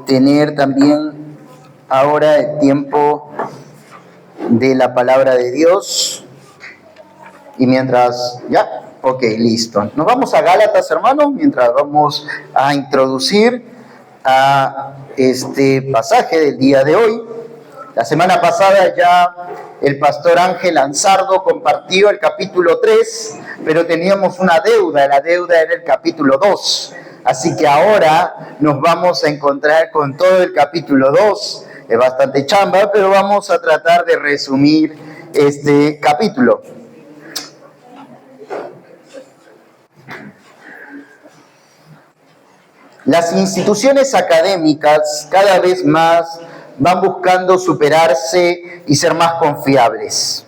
tener también ahora el tiempo de la palabra de Dios. Y mientras, ok, listo. Nos vamos a Gálatas, hermanos, mientras vamos a introducir a este pasaje del día de hoy. La semana pasada ya el pastor Ángel Ansardo compartió el capítulo 3, pero teníamos una deuda, la deuda era el capítulo 2. Así que ahora nos vamos a encontrar con todo el capítulo 2. Es bastante chamba, pero vamos a tratar de resumir este capítulo. Las instituciones académicas cada vez más van buscando superarse y ser más confiables,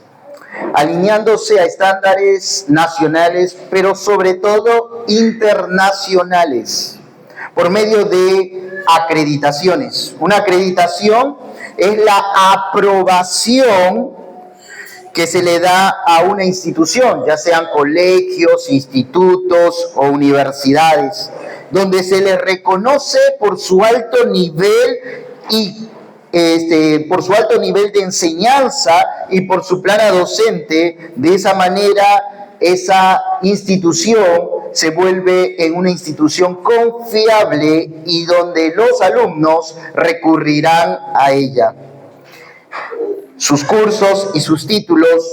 alineándose a estándares nacionales, pero sobre todo internacionales, por medio de acreditaciones. Una acreditación es la aprobación que se le da a una institución, ya sean colegios, institutos o universidades, donde se les reconoce por su alto nivel por su alto nivel de enseñanza y por su plana docente. De esa manera, esa institución se vuelve en una institución confiable y donde los alumnos recurrirán a ella. Sus cursos y sus títulos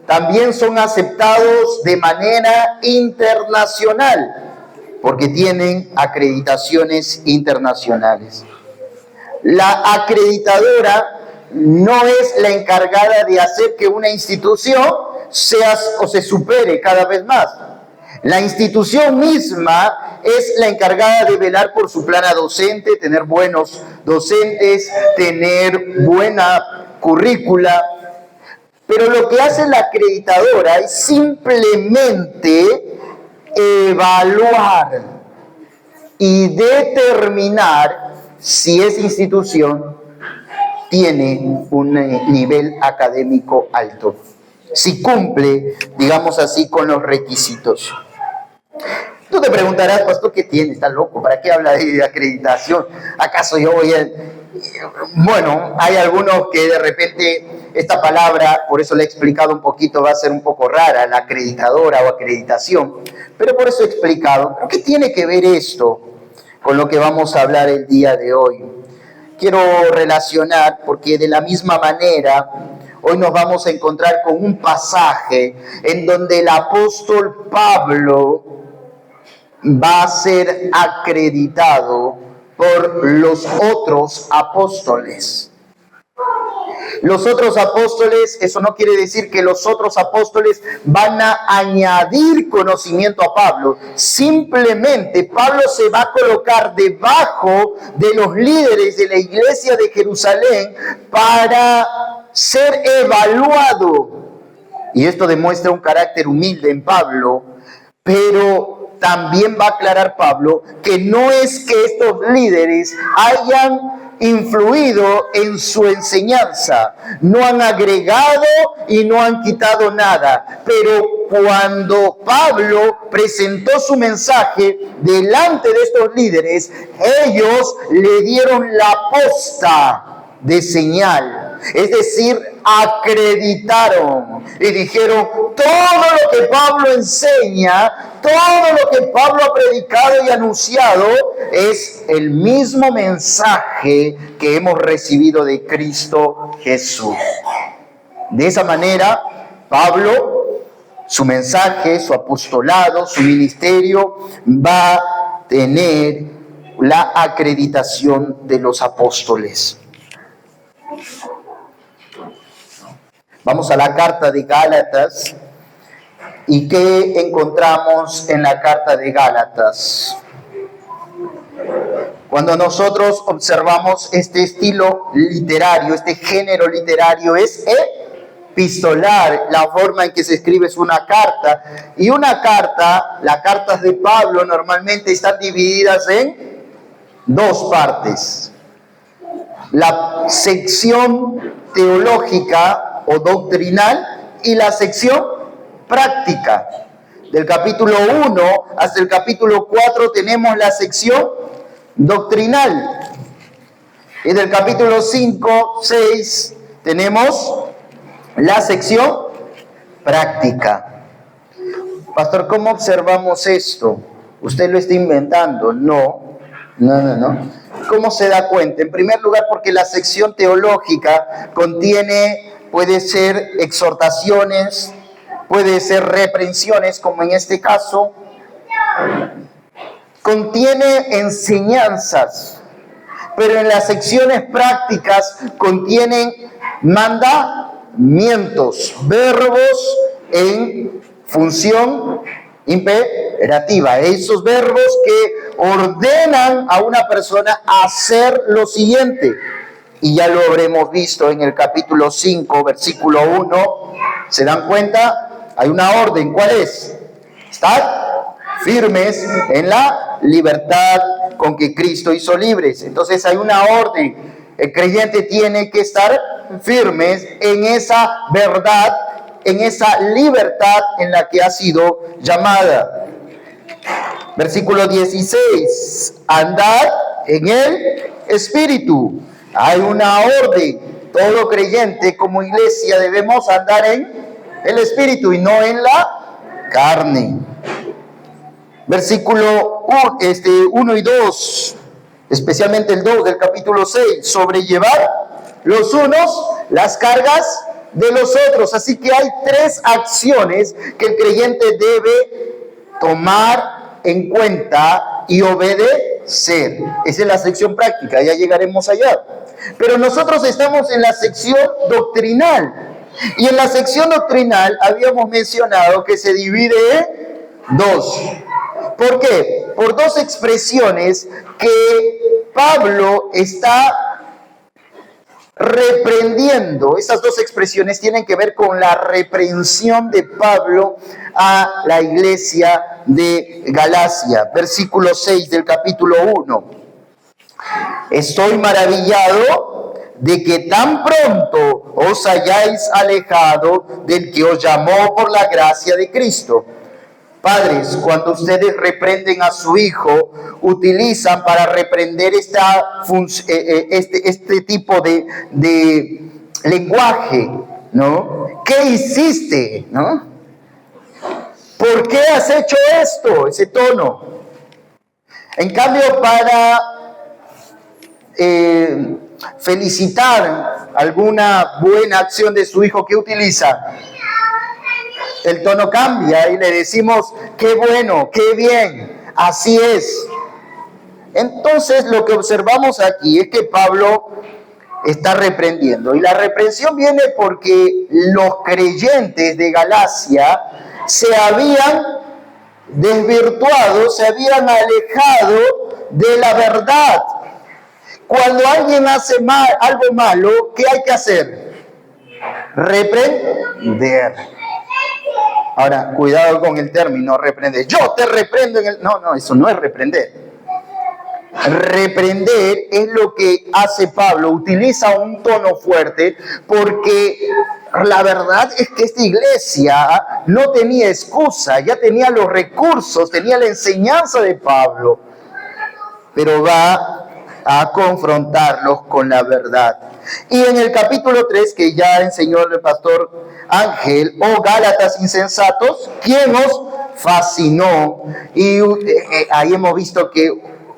también son aceptados de manera internacional, porque tienen acreditaciones internacionales. La acreditadora no es la encargada de hacer que una institución se supere cada vez más. La institución misma es la encargada de velar por su plana docente, tener buenos docentes, tener buena currícula. Pero lo que hace la acreditadora es simplemente evaluar y determinar si esa institución tiene un nivel académico alto, si cumple, digamos así, con los requisitos. Tú te preguntarás, pastor, ¿qué tiene? ¿Está loco? ¿Para qué habla de acreditación? ¿Acaso yo voy a...? Bueno, hay algunos que de repente esta palabra, por eso la he explicado un poquito, va a ser un poco rara, la acreditadora o acreditación, pero por eso he explicado. ¿Pero qué tiene que ver esto con lo que vamos a hablar el día de hoy? Quiero relacionar, porque de la misma manera, hoy nos vamos a encontrar con un pasaje en donde el apóstol Pablo va a ser acreditado por los otros apóstoles. Los otros apóstoles, eso no quiere decir que los otros apóstoles van a añadir conocimiento a Pablo. Simplemente Pablo se va a colocar debajo de los líderes de la iglesia de Jerusalén para ser evaluado. Y esto demuestra un carácter humilde en Pablo, pero también va a aclarar Pablo que no es que estos líderes hayan influido en su enseñanza, no han agregado y no han quitado nada, pero cuando Pablo presentó su mensaje delante de estos líderes, ellos le dieron la posta de señal, es decir, acreditaron y dijeron: todo lo que Pablo enseña, todo lo que Pablo ha predicado y anunciado es el mismo mensaje que hemos recibido de Cristo Jesús. De esa manera, Pablo, su mensaje, su apostolado, su ministerio va a tener la acreditación de los apóstoles. Vamos a la carta de Gálatas. ¿Y qué encontramos en la carta de Gálatas? Cuando nosotros observamos este estilo literario, este género literario, es epistolar. La forma en que se escribe es una carta. Y una carta, las cartas de Pablo normalmente están divididas en dos partes. La sección teológica o doctrinal y la sección práctica. Del capítulo 1 hasta el capítulo 4 tenemos la sección doctrinal. Y del capítulo 5, 6, tenemos la sección práctica. Pastor, ¿cómo observamos esto? ¿Usted lo está inventando? No. ¿Cómo se da cuenta? En primer lugar, porque la sección teológica puede ser exhortaciones, puede ser reprensiones, como en este caso, contiene enseñanzas, pero en las secciones prácticas contienen mandamientos, verbos en función imperativa, esos verbos que ordenan a una persona a hacer lo siguiente. Y ya lo habremos visto en el capítulo 5, versículo 1. ¿Se dan cuenta? Hay una orden. ¿Cuál es? Estad firmes en la libertad con que Cristo hizo libres. Entonces hay una orden. El creyente tiene que estar firmes en esa verdad, en esa libertad en la que ha sido llamada. Versículo 16. Andad en el Espíritu. Hay una orden. Todo creyente como iglesia debemos andar en el Espíritu y no en la carne. Versículo 1 y 2, especialmente el 2 del capítulo 6, sobrellevar los unos las cargas de los otros. Así que hay 3 acciones que el creyente debe tomar en cuenta y obedecer. Esa es la sección práctica, ya llegaremos allá. Pero nosotros estamos en la sección doctrinal. Y en la sección doctrinal habíamos mencionado que se divide en 2. ¿Por qué? Por 2 expresiones que Pablo está reprendiendo. Esas 2 expresiones tienen que ver con la reprensión de Pablo a la iglesia de Galacia. Versículo 6 del capítulo 1. Estoy maravillado de que tan pronto os hayáis alejado del que os llamó por la gracia de Cristo. Padres, cuando ustedes reprenden a su hijo, utilizan para reprender este tipo de lenguaje, ¿no? ¿Qué hiciste? ¿No? ¿Por qué has hecho esto? Ese tono. En cambio, para felicitar alguna buena acción de su hijo, ¿qué utiliza? El tono cambia y le decimos, qué bueno, qué bien, así es. Entonces lo que observamos aquí es que Pablo está reprendiendo. Y la reprensión viene porque los creyentes de Galacia se habían desvirtuado, se habían alejado de la verdad. Cuando alguien hace algo malo, ¿qué hay que hacer? Reprender. Ahora, cuidado con el término reprender. Yo te reprendo en el... No, eso no es reprender. Reprender es lo que hace Pablo. Utiliza un tono fuerte porque la verdad es que esta iglesia no tenía excusa. Ya tenía los recursos, tenía la enseñanza de Pablo. Pero va a confrontarlos con la verdad. Y en el capítulo 3, que ya enseñó el pastor Ángel, Gálatas insensatos, ¿quién os fascinó? Y ahí hemos visto que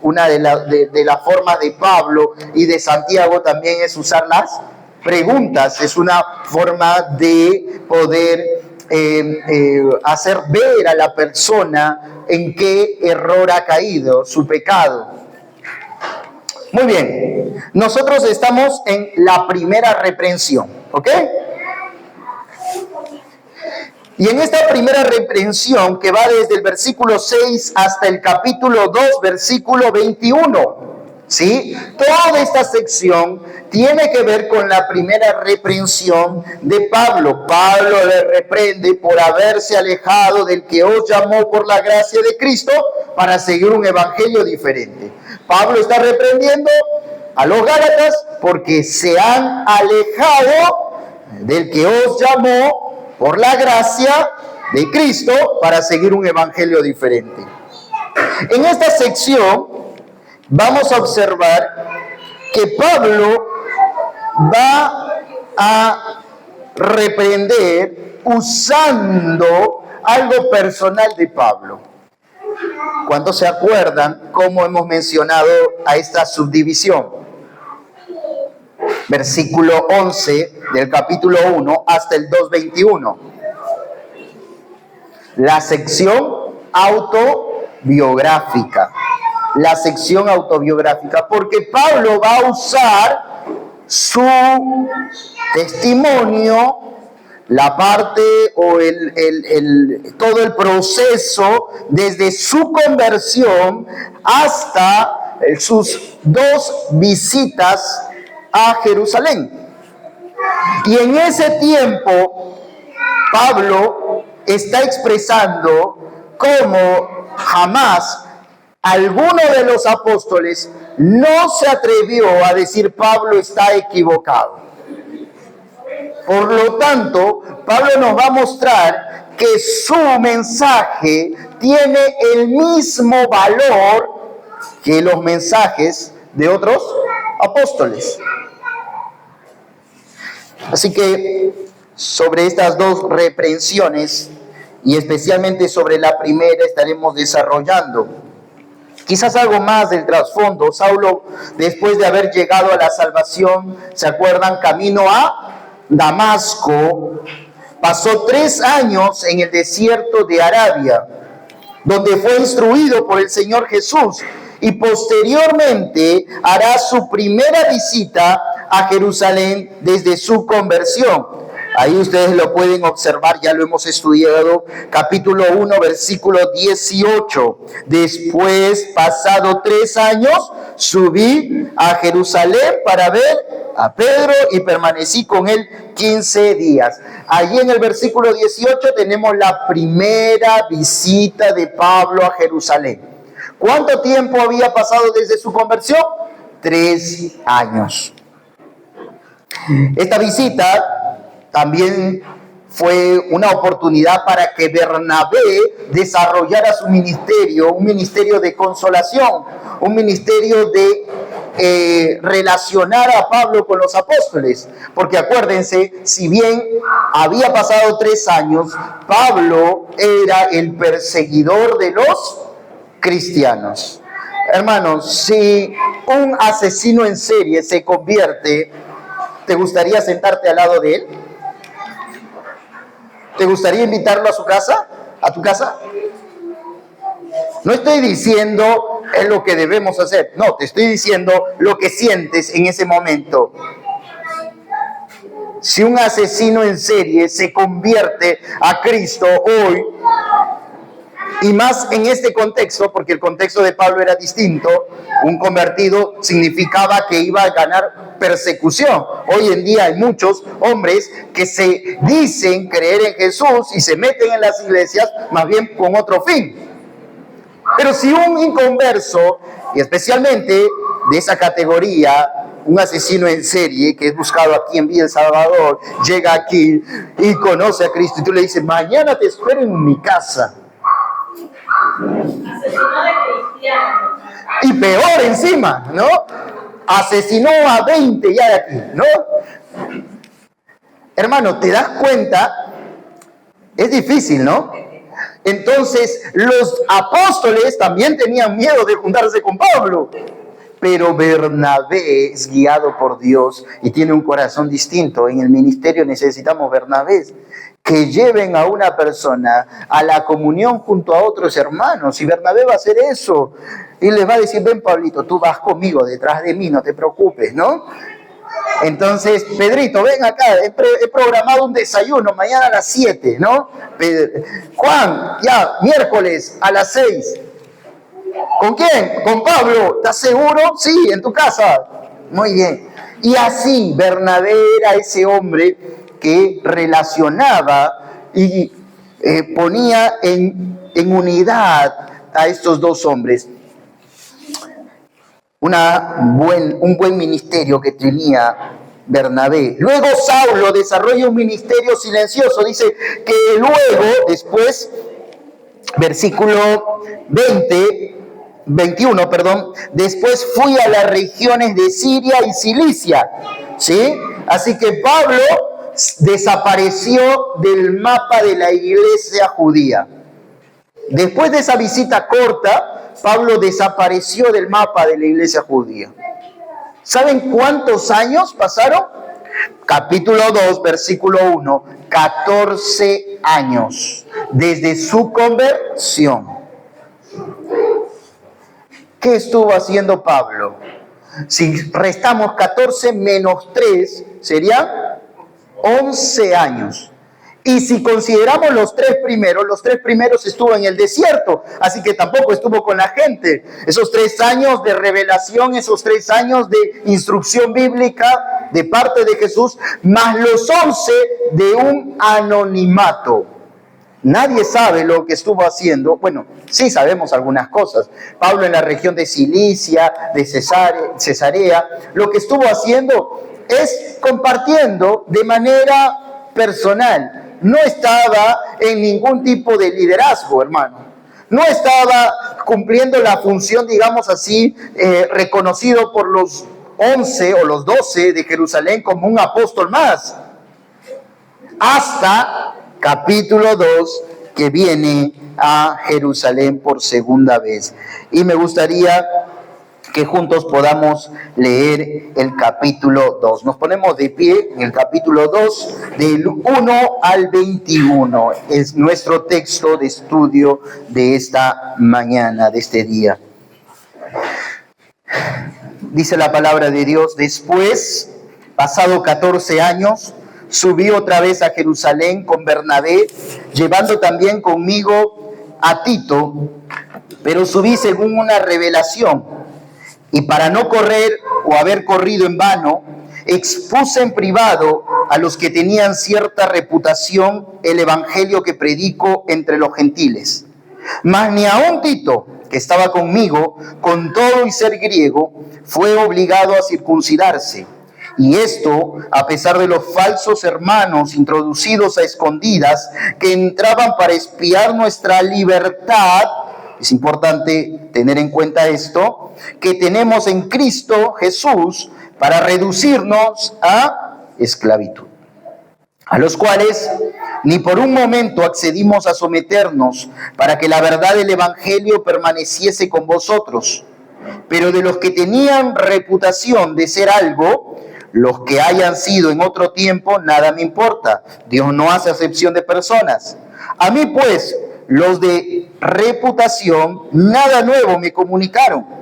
una de las formas de Pablo y de Santiago también es usar las preguntas. Es una forma de poder hacer ver a la persona en qué error ha caído, su pecado. Muy bien, nosotros estamos en la primera reprensión, ¿ok? Y en esta primera reprensión, que va desde el versículo 6 hasta el capítulo 2, versículo 21, ¿sí? Toda esta sección tiene que ver con la primera reprensión de Pablo. Pablo le reprende por haberse alejado del que os llamó por la gracia de Cristo para seguir un evangelio diferente. Pablo está reprendiendo a los Gálatas porque se han alejado del que os llamó por la gracia de Cristo para seguir un evangelio diferente. En esta sección vamos a observar que Pablo va a reprender usando algo personal de Pablo. ¿Cuántos se acuerdan cómo hemos mencionado a esta subdivisión? Versículo 11 del capítulo 1 hasta el 2:21. La sección autobiográfica. La sección autobiográfica, porque Pablo va a usar su testimonio, la parte o todo el proceso desde su conversión hasta sus 2 visitas a Jerusalén. Y en ese tiempo, Pablo está expresando cómo jamás alguno de los apóstoles no se atrevió a decir Pablo está equivocado. Por lo tanto, Pablo nos va a mostrar que su mensaje tiene el mismo valor que los mensajes de otros apóstoles. Así que sobre estas 2 reprensiones, y especialmente sobre la primera, estaremos desarrollando quizás algo más del trasfondo. Saulo, después de haber llegado a la salvación, ¿se acuerdan? Camino a Damasco, pasó 3 años en el desierto de Arabia, donde fue instruido por el Señor Jesús, y posteriormente hará su primera visita a Jerusalén desde su conversión. Ahí ustedes lo pueden observar, ya lo hemos estudiado, capítulo 1, versículo 18. Después, pasado 3 años, subí a Jerusalén para ver a Pedro y permanecí con él 15 días. Allí en el versículo 18 tenemos la primera visita de Pablo a Jerusalén. ¿Cuánto tiempo había pasado desde su conversión? 3 años. Esta visita también fue una oportunidad para que Bernabé desarrollara su ministerio, un ministerio de consolación, un ministerio de relacionar a Pablo con los apóstoles. Porque acuérdense, si bien había pasado 3 años, Pablo era el perseguidor de los cristianos. Hermanos, si un asesino en serie se convierte, ¿te gustaría sentarte al lado de él? ¿Te gustaría invitarlo a su casa? ¿A tu casa? No estoy diciendo es lo que debemos hacer. No, te estoy diciendo lo que sientes en ese momento. Si un asesino en serie se convierte a Cristo hoy, y más en este contexto, porque el contexto de Pablo era distinto, un convertido significaba que iba a ganar persecución. Hoy en día hay muchos hombres que se dicen creer en Jesús y se meten en las iglesias más bien con otro fin. Pero si un inconverso, y especialmente de esa categoría, un asesino en serie que es buscado aquí en Villa El Salvador, llega aquí y conoce a Cristo y tú le dices, mañana te espero en mi casa. Asesinó de cristianos. Y peor encima, ¿no? Asesinó a 20 ya de aquí, ¿no? Hermano, ¿te das cuenta? Es difícil, ¿no? Entonces, los apóstoles también tenían miedo de juntarse con Pablo. Pero Bernabé es guiado por Dios y tiene un corazón distinto. En el ministerio necesitamos Bernabés que lleven a una persona a la comunión junto a otros hermanos. Y Bernabé va a hacer eso. Y les va a decir, ven Pablito, tú vas conmigo detrás de mí, no te preocupes, ¿no? Entonces, Pedrito, ven acá, he programado un desayuno mañana a las 7, ¿no? Juan, ya, miércoles a las 6. ¿Con quién? Con Pablo. ¿Estás seguro? Sí, en tu casa. Muy bien. Y así Bernabé era ese hombre que relacionaba y ponía en unidad a estos 2 hombres. Un buen ministerio que tenía Bernabé. Luego Saulo desarrolla un ministerio silencioso. Dice que luego, después, versículo 20, 21, perdón. Después fui a las regiones de Siria y Cilicia, ¿sí? Así que Pablo desapareció del mapa de la iglesia judía. Después de esa visita corta, Pablo desapareció del mapa de la iglesia judía. ¿Saben cuántos años pasaron? Capítulo 2, versículo 1, 14 años desde su conversión. ¿Qué estuvo haciendo Pablo? Si restamos 14 menos 3, serían 11 años. Y si consideramos los tres primeros estuvo en el desierto, así que tampoco estuvo con la gente. Esos 3 años de revelación, esos 3 años de instrucción bíblica de parte de Jesús, más los 11 de un anonimato. Nadie sabe lo que estuvo haciendo. Bueno, sí sabemos algunas cosas. Pablo en la región de Cilicia, de Cesarea, lo que estuvo haciendo es compartiendo de manera personal. No estaba en ningún tipo de liderazgo, hermano. No estaba cumpliendo la función, digamos así, reconocido por los 11 o los 12 de Jerusalén como un apóstol más. Hasta capítulo 2, que viene a Jerusalén por segunda vez. Y me gustaría que juntos podamos leer el capítulo 2. Nos ponemos de pie en el capítulo 2, del 1 al 21. Es nuestro texto de estudio de esta mañana, de este día. Dice la palabra de Dios: después, pasado 14 años, subí otra vez a Jerusalén con Bernabé, llevando también conmigo a Tito, pero subí según una revelación. Y para no correr o haber corrido en vano, expuse en privado a los que tenían cierta reputación el evangelio que predico entre los gentiles. Mas ni aun Tito, que estaba conmigo, con todo y ser griego, fue obligado a circuncidarse. Y esto, a pesar de los falsos hermanos introducidos a escondidas que entraban para espiar nuestra libertad. Es importante tener en cuenta esto, que tenemos en Cristo Jesús para reducirnos a esclavitud, a los cuales ni por un momento accedimos a someternos para que la verdad del Evangelio permaneciese con vosotros. Pero de los que tenían reputación de ser algo, los que hayan sido en otro tiempo, nada me importa. Dios no hace acepción de personas. A mí pues, los de reputación, nada nuevo me comunicaron.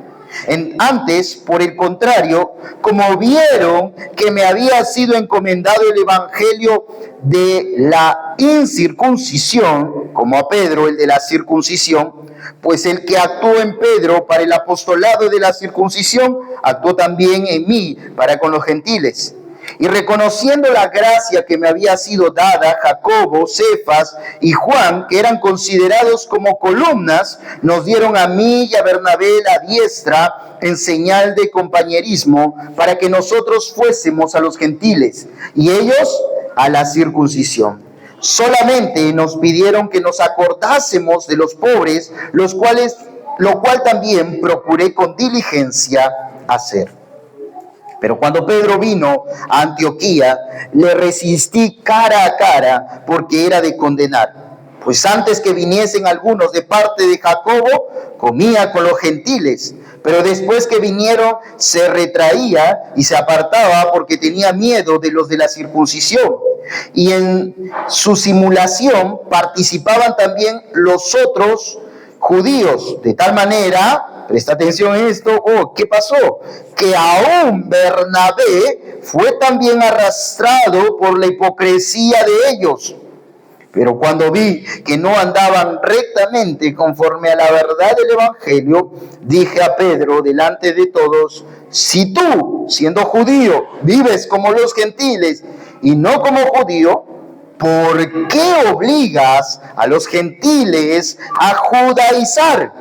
Antes, por el contrario, como vieron que me había sido encomendado el evangelio de la incircuncisión, como a Pedro el de la circuncisión, pues el que actuó en Pedro para el apostolado de la circuncisión, actuó también en mí para con los gentiles. Y reconociendo la gracia que me había sido dada, Jacobo, Cefas y Juan, que eran considerados como columnas, nos dieron a mí y a Bernabé la diestra en señal de compañerismo, para que nosotros fuésemos a los gentiles y ellos a la circuncisión. Solamente nos pidieron que nos acordásemos de los pobres, lo cual también procuré con diligencia hacer. Pero cuando Pedro vino a Antioquía, le resistí cara a cara, porque era de condenar. Pues antes que viniesen algunos de parte de Jacobo, comía con los gentiles. Pero después que vinieron, se retraía y se apartaba porque tenía miedo de los de la circuncisión. Y en su simulación participaban también los otros judíos, de tal manera, presta atención a esto, ¿qué pasó? Que aún Bernabé fue también arrastrado por la hipocresía de ellos. Pero cuando vi que no andaban rectamente conforme a la verdad del evangelio, dije a Pedro delante de todos: si tú, siendo judío, vives como los gentiles y no como judío, ¿por qué obligas a los gentiles a judaizar?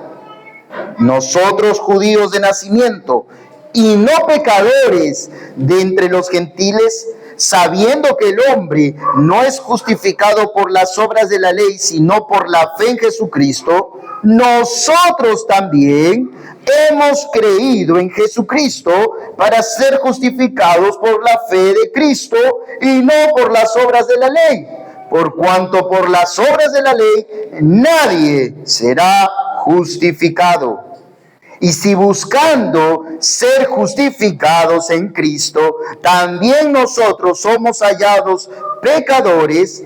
Nosotros, judíos de nacimiento y no pecadores de entre los gentiles, sabiendo que el hombre no es justificado por las obras de la ley, sino por la fe en Jesucristo, nosotros también, hemos creído en Jesucristo para ser justificados por la fe de Cristo y no por las obras de la ley, por cuanto por las obras de la ley nadie será justificado. Y si buscando ser justificados en Cristo, también nosotros somos hallados pecadores,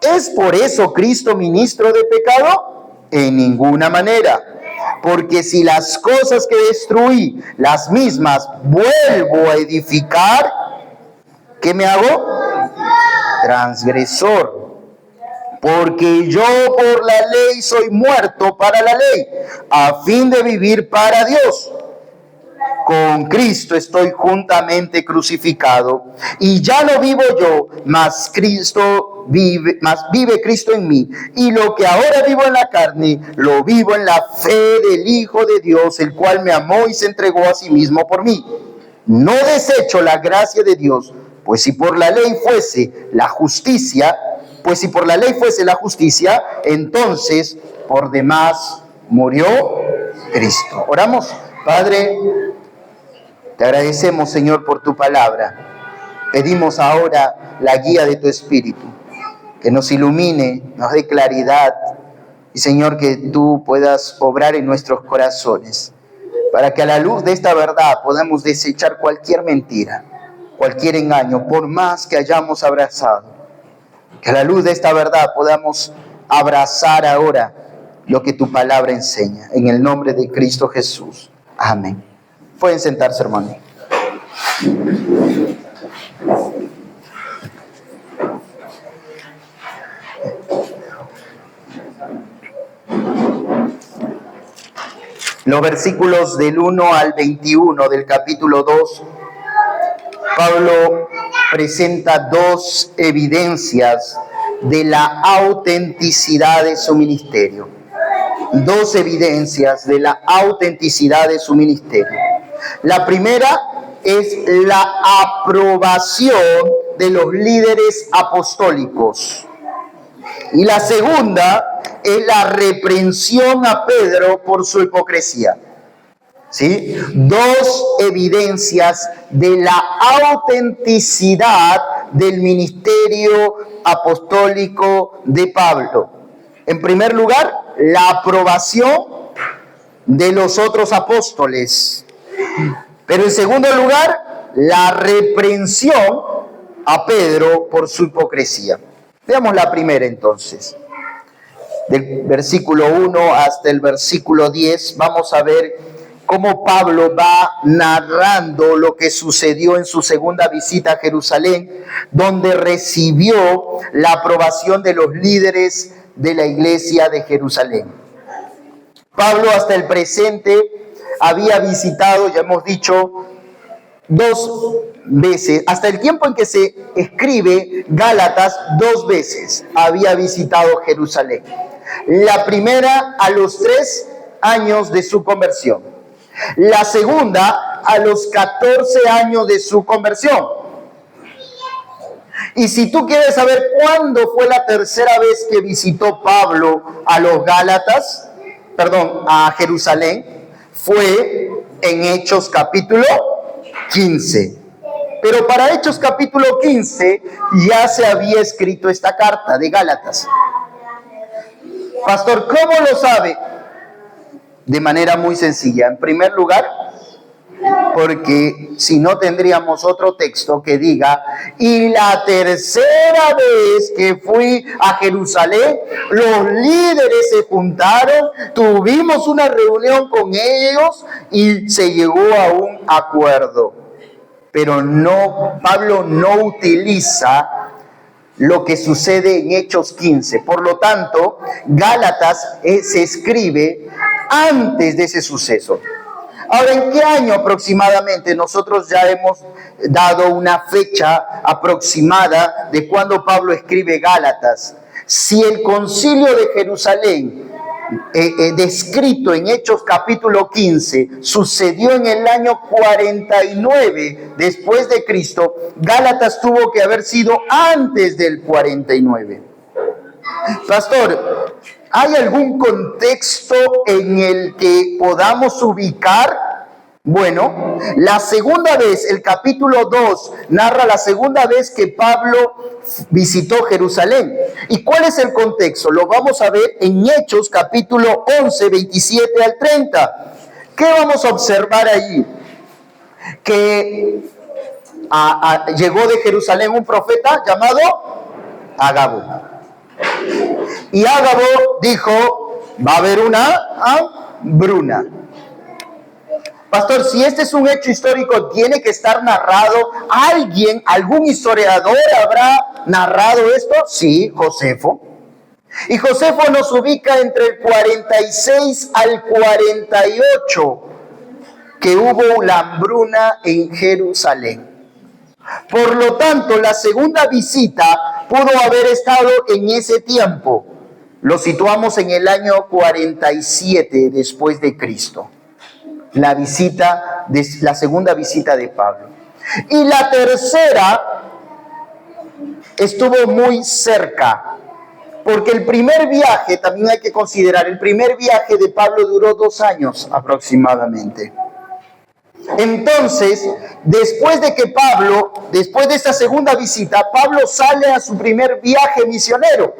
¿es por eso Cristo ministro de pecado? En ninguna manera. Porque si las cosas que destruí, las mismas vuelvo a edificar, ¿qué me hago? Transgresor. Porque yo por la ley soy muerto para la ley, a fin de vivir para Dios. Con Cristo estoy juntamente crucificado, y ya no vivo yo, mas vive Cristo en mí. Y lo que ahora vivo en la carne, lo vivo en la fe del Hijo de Dios, el cual me amó y se entregó a sí mismo por mí. No desecho la gracia de Dios, pues si por la ley fuese la justicia, entonces por demás murió Cristo. Oramos. Padre, te agradecemos, Señor, por tu palabra. Pedimos ahora la guía de tu Espíritu, que nos ilumine, nos dé claridad, y, Señor, que tú puedas obrar en nuestros corazones, para que a la luz de esta verdad podamos desechar cualquier mentira, cualquier engaño, por más que hayamos abrazado. Que a la luz de esta verdad podamos abrazar ahora lo que tu palabra enseña. En el nombre de Cristo Jesús. Amén. Pueden sentarse, hermano. Los versículos del 1 al 21 del capítulo 2, Pablo presenta dos evidencias de la autenticidad de su ministerio. Dos evidencias de la autenticidad de su ministerio. La primera es la aprobación de los líderes apostólicos. Y la segunda es la reprensión a Pedro por su hipocresía. ¿Sí? Dos evidencias de la autenticidad del ministerio apostólico de Pablo. En primer lugar, la aprobación de los otros apóstoles. Pero en segundo lugar, la reprensión a Pedro por su hipocresía. Veamos la primera entonces. Del versículo 1 hasta el versículo 10, vamos a ver cómo Pablo va narrando lo que sucedió en su segunda visita a Jerusalén, donde recibió la aprobación de los líderes de la iglesia de Jerusalén. Pablo hasta el presente había visitado, ya hemos dicho, 2 veces, hasta el tiempo en que se escribe Gálatas, 2 veces había visitado Jerusalén. La primera a los 3 años de su conversión. La segunda a los 14 años de su conversión. Y si tú quieres saber cuándo fue la tercera vez que visitó Pablo a a Jerusalén, fue en Hechos capítulo 15. Pero para Hechos capítulo 15 ya se había escrito esta carta de Gálatas. Pastor, ¿cómo lo sabe? De manera muy sencilla. En primer lugar, porque si no tendríamos otro texto que diga: y la tercera vez que fui a Jerusalén, los líderes se juntaron, tuvimos una reunión con ellos y se llegó a un acuerdo. Pero no, Pablo no utiliza lo que sucede en Hechos 15. Por lo tanto, Gálatas se escribe antes de ese suceso. Ahora, ¿en qué año aproximadamente? Nosotros ya hemos dado una fecha aproximada de cuando Pablo escribe Gálatas. Si el concilio de Jerusalén, descrito en Hechos capítulo 15, sucedió en el año 49 después de Cristo, Gálatas tuvo que haber sido antes del 49. Pastor, ¿Hay algún contexto en el que podamos ubicar? Bueno, la segunda vez, el capítulo 2, narra la segunda vez que Pablo visitó Jerusalén. ¿Y cuál es el contexto? Lo vamos a ver en Hechos, capítulo 11, 27 al 30. ¿Qué vamos a observar allí? Que llegó de Jerusalén un profeta llamado Agabo. Y Agabo dijo, va a haber una hambruna. Pastor, si este es un hecho histórico, tiene que estar narrado. ¿Alguien, algún historiador habrá narrado esto? Sí, Josefo. Y Josefo nos ubica entre el 46 al 48, que hubo la hambruna en Jerusalén. Por lo tanto, la segunda visita pudo haber estado en ese tiempo. Lo situamos en el año 47 después de Cristo. La segunda visita de Pablo. Y la tercera estuvo muy cerca, porque el primer viaje, también hay que considerar, el primer viaje de Pablo duró 2 años aproximadamente. Entonces, después de esta segunda visita, Pablo sale a su primer viaje misionero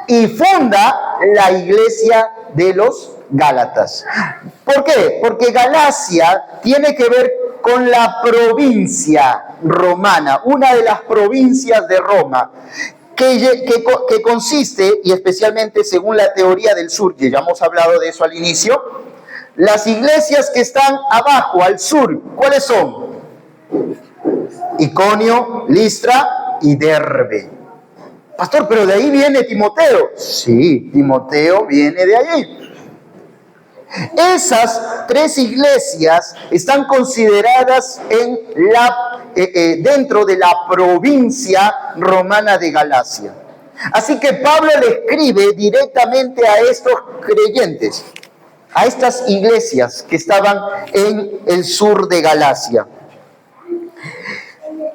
y funda la iglesia de los Gálatas. ¿Por qué? Porque Galacia tiene que ver con la provincia romana, una de las provincias de Roma, que consiste, y especialmente según la teoría del sur, que ya hemos hablado de eso al inicio, las iglesias que están abajo, al sur, ¿cuáles son? Iconio, Listra y Derbe. Pastor, pero de ahí viene Timoteo. Sí, Timoteo viene de allí. Esas 3 iglesias están consideradas dentro de la provincia romana de Galacia. Así que Pablo le escribe directamente a estos creyentes, a estas iglesias que estaban en el sur de Galacia.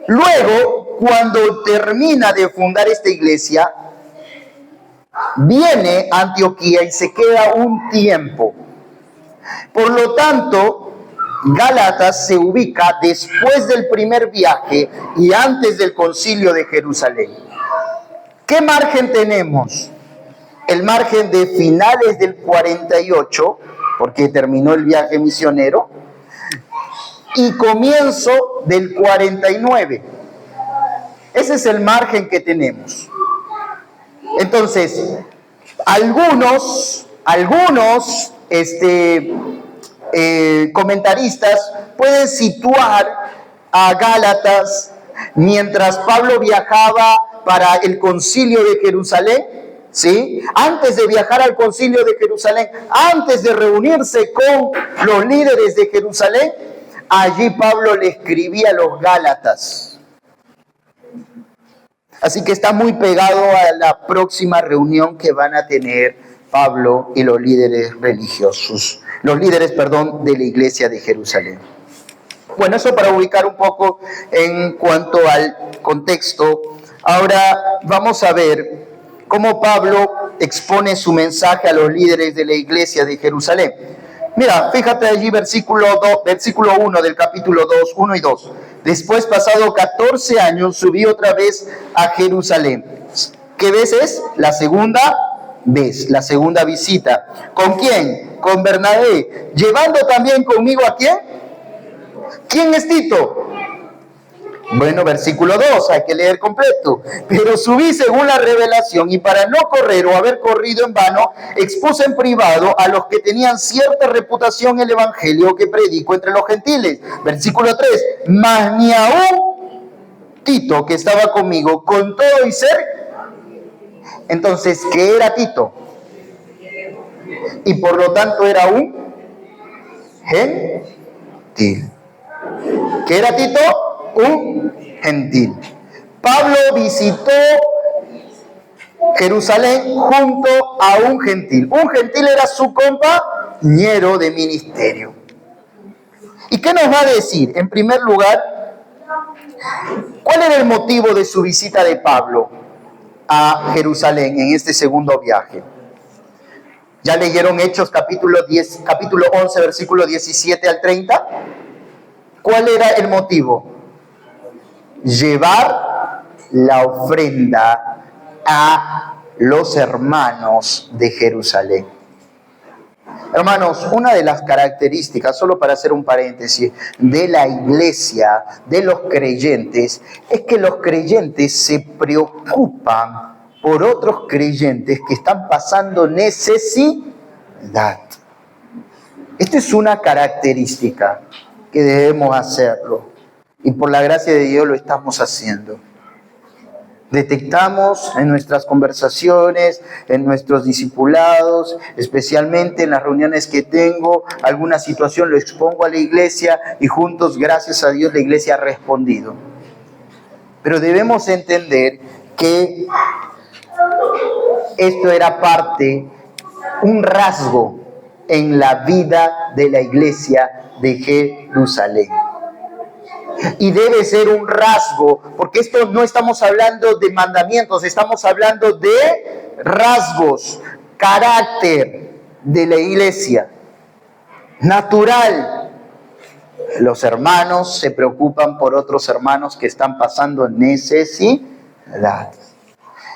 Luego, cuando termina de fundar esta iglesia, viene a Antioquía y se queda un tiempo. Por lo tanto, Gálatas se ubica después del primer viaje y antes del concilio de Jerusalén. ¿Qué margen tenemos? El margen de finales del 48, porque terminó el viaje misionero, y comienzo del 49. Ese es el margen que tenemos. Entonces, algunos comentaristas pueden situar a Gálatas mientras Pablo viajaba para el concilio de Jerusalén, ¿sí? Antes de viajar al concilio de Jerusalén, antes de reunirse con los líderes de Jerusalén, allí Pablo le escribía a los Gálatas. Así que está muy pegado a la próxima reunión que van a tener Pablo y los líderes religiosos, de la iglesia de Jerusalén. Bueno, eso para ubicar un poco en cuanto al contexto. Ahora vamos a ver cómo Pablo expone su mensaje a los líderes de la iglesia de Jerusalén. Mira, fíjate allí versículo 1 del capítulo 2, 1 y 2. Después, pasado 14 años, subí otra vez a Jerusalén. ¿Qué vez es? La segunda vez, la segunda visita. ¿Con quién? Con Bernabé. Llevando también conmigo ¿a quién? ¿Quién es Tito? Bueno, versículo 2, hay que leer completo. Pero subí según la revelación, y para no correr o haber corrido en vano, expuse en privado a los que tenían cierta reputación el evangelio que predico entre los gentiles. Versículo 3, mas ni aún Tito, que estaba conmigo, con todo y ser. Entonces, ¿qué era Tito? Y por lo tanto era un gentil. ¿Qué era Tito? Un gentil. Pablo visitó Jerusalén junto a un gentil. Un gentil era su compañero de ministerio. ¿Y qué nos va a decir? En primer lugar, ¿cuál era el motivo de su visita de Pablo? a Jerusalén en este segundo viaje. ¿Ya leyeron Hechos capítulo 11, versículo 17 al 30? ¿Cuál era el motivo? Llevar la ofrenda a los hermanos de Jerusalén. Hermanos, una de las características, solo para hacer un paréntesis, de la iglesia, de los creyentes, es que los creyentes se preocupan por otros creyentes que están pasando necesidad. Esta es una característica que debemos hacerlo. Y por la gracia de Dios lo estamos haciendo. Detectamos en nuestras conversaciones, en nuestros discipulados, especialmente en las reuniones que tengo, alguna situación, lo expongo a la iglesia y juntos, gracias a Dios, la iglesia ha respondido. Pero debemos entender que esto era parte, un rasgo en la vida de la iglesia de Jerusalén. Y debe ser un rasgo, porque esto no estamos hablando de mandamientos, estamos hablando de rasgos, carácter de la iglesia, natural. Los hermanos se preocupan por otros hermanos que están pasando necesidad.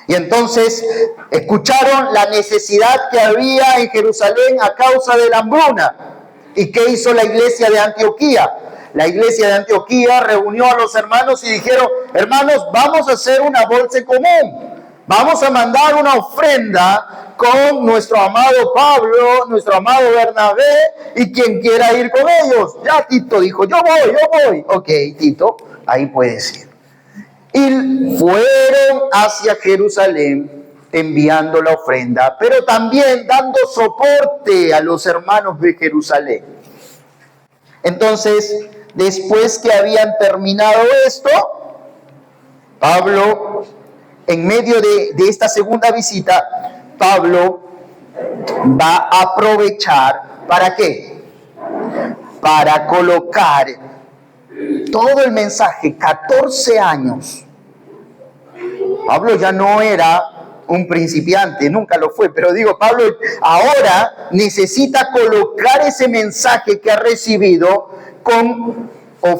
Y entonces escucharon la necesidad que había en Jerusalén a causa de la hambruna. ¿Y qué hizo la iglesia de Antioquía? La iglesia de Antioquía reunió a los hermanos y dijeron: hermanos, vamos a hacer una bolsa común. Vamos a mandar una ofrenda con nuestro amado Pablo, nuestro amado Bernabé y quien quiera ir con ellos. Ya Tito dijo: yo voy. Ok, Tito, ahí puedes ir. Y fueron hacia Jerusalén enviando la ofrenda, pero también dando soporte a los hermanos de Jerusalén. Entonces, después que habían terminado esto, Pablo, en medio de esta segunda visita, Pablo va a aprovechar, ¿para qué? Para colocar todo el mensaje, 14 años. Pablo ya no era un principiante, nunca lo fue, pero digo, Pablo ahora necesita colocar ese mensaje que ha recibido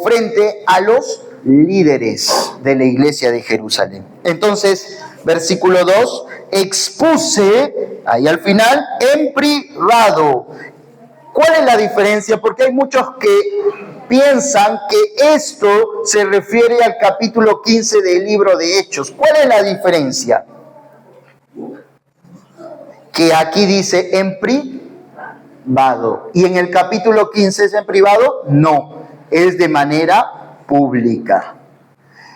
frente a los líderes de la iglesia de Jerusalén. Entonces, versículo 2, expuse, ahí al final, en privado. ¿Cuál es la diferencia? Porque hay muchos que piensan que esto se refiere al capítulo 15 del libro de Hechos. ¿Cuál es la diferencia? Que aquí dice en privado. Y en el capítulo 15 es en privado. No, es de manera pública.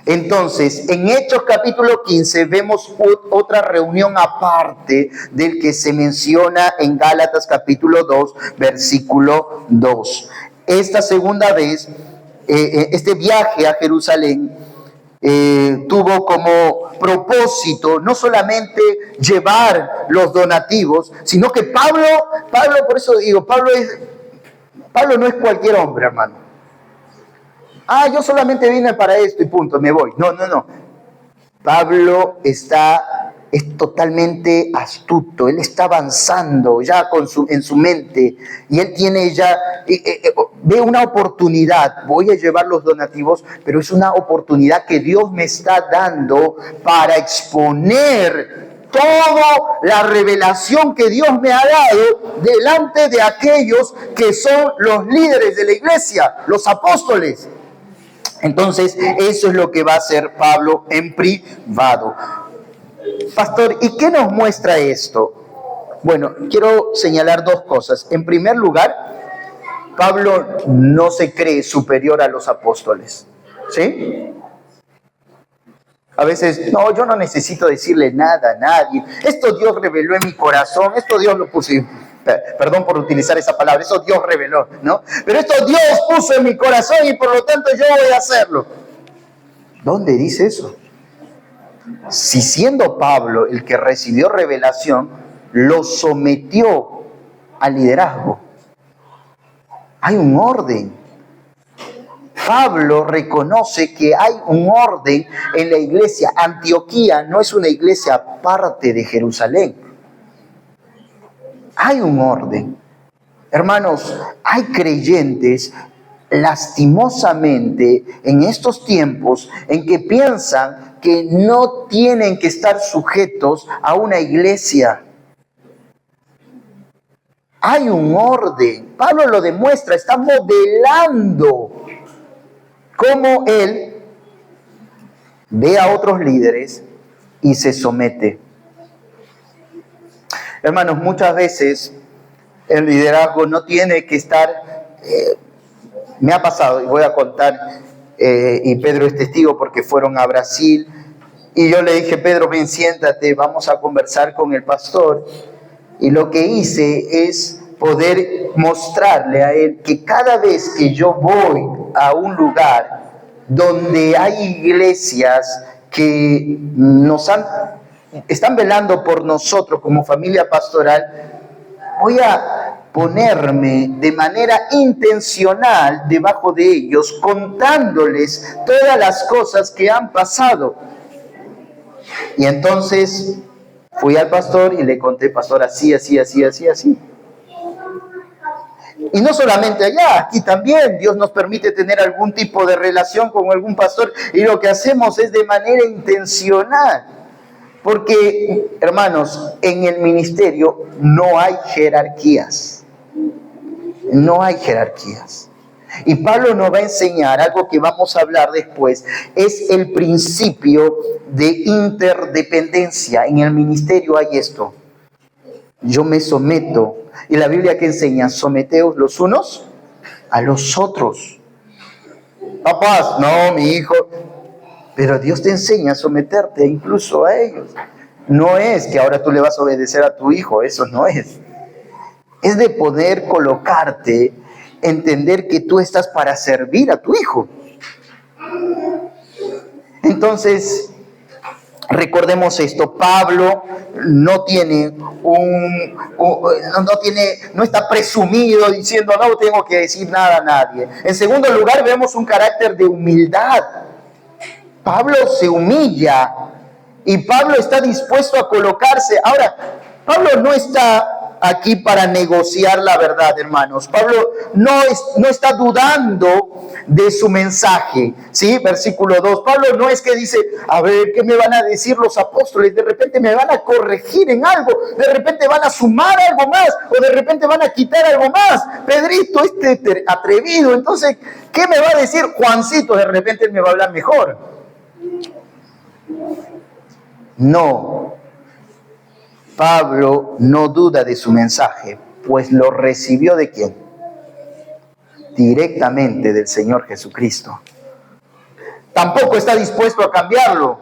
Entonces, en Hechos capítulo 15 vemos otra reunión aparte del que se menciona en Gálatas capítulo 2, versículo 2. Esta segunda vez, este viaje a Jerusalén tuvo como propósito no solamente llevar los donativos, sino que Pablo, por eso digo, Pablo no es cualquier hombre, hermano. Yo solamente vine para esto y punto, me voy. No. Pablo es totalmente astuto, él está avanzando ya en su mente y él tiene ya, ve una oportunidad, voy a llevar los donativos, pero es una oportunidad que Dios me está dando para exponer toda la revelación que Dios me ha dado delante de aquellos que son los líderes de la iglesia, los apóstoles. Entonces, eso es lo que va a hacer Pablo en privado. Pastor, ¿y qué nos muestra esto? Bueno, quiero señalar dos cosas. En primer lugar, Pablo no se cree superior a los apóstoles. ¿Sí? A veces, no, yo no necesito decirle nada a nadie. Esto Dios reveló en mi corazón, esto Dios lo puso. Perdón por utilizar esa palabra, eso Dios reveló, ¿no? Pero esto Dios puso en mi corazón y por lo tanto yo voy a hacerlo. ¿Dónde dice eso? Si siendo Pablo el que recibió revelación, lo sometió al liderazgo. Hay un orden. Pablo reconoce que hay un orden en la iglesia. Antioquía no es una iglesia aparte de Jerusalén. Hay un orden. Hermanos, hay creyentes lastimosamente en estos tiempos en que piensan que no tienen que estar sujetos a una iglesia. Hay un orden. Pablo lo demuestra, está modelando cómo él ve a otros líderes y se somete. Hermanos, muchas veces el liderazgo no tiene que estar... me ha pasado, y voy a contar, y Pedro es testigo porque fueron a Brasil, y yo le dije, Pedro, ven, siéntate, vamos a conversar con el pastor. Y lo que hice es poder mostrarle a él que cada vez que yo voy a un lugar donde hay iglesias que están velando por nosotros como familia pastoral, voy a ponerme de manera intencional debajo de ellos, contándoles todas las cosas que han pasado. Y entonces fui al pastor y le conté, pastor, así, así, así, así, así. Y no solamente allá, aquí también Dios nos permite tener algún tipo de relación con algún pastor, y lo que hacemos es de manera intencional. Porque, hermanos, en el ministerio no hay jerarquías. No hay jerarquías. Y Pablo nos va a enseñar algo que vamos a hablar después. Es el principio de interdependencia. En el ministerio hay esto. Yo me someto. Y la Biblia que enseña, someteos los unos a los otros. Papás, no, mi hijo. Pero Dios te enseña a someterte incluso a ellos. No es que ahora tú le vas a obedecer a tu hijo, eso no es. Es de poder colocarte, entender que tú estás para servir a tu hijo. Entonces, recordemos esto, Pablo no está presumido diciendo, no tengo que decir nada a nadie. En segundo lugar, vemos un carácter de humildad. Pablo se humilla y Pablo está dispuesto a colocarse. Ahora, Pablo no está aquí para negociar la verdad, hermanos. Pablo no está dudando de su mensaje, ¿sí? Versículo 2. Pablo no es que dice, a ver, ¿qué me van a decir los apóstoles? De repente me van a corregir en algo, de repente van a sumar algo más, o de repente van a quitar algo más. Pedrito, atrevido, entonces, ¿qué me va a decir Juancito? De repente él me va a hablar mejor. No. Pablo no duda de su mensaje, pues lo recibió ¿de quién? Directamente del Señor Jesucristo. Tampoco está dispuesto a cambiarlo.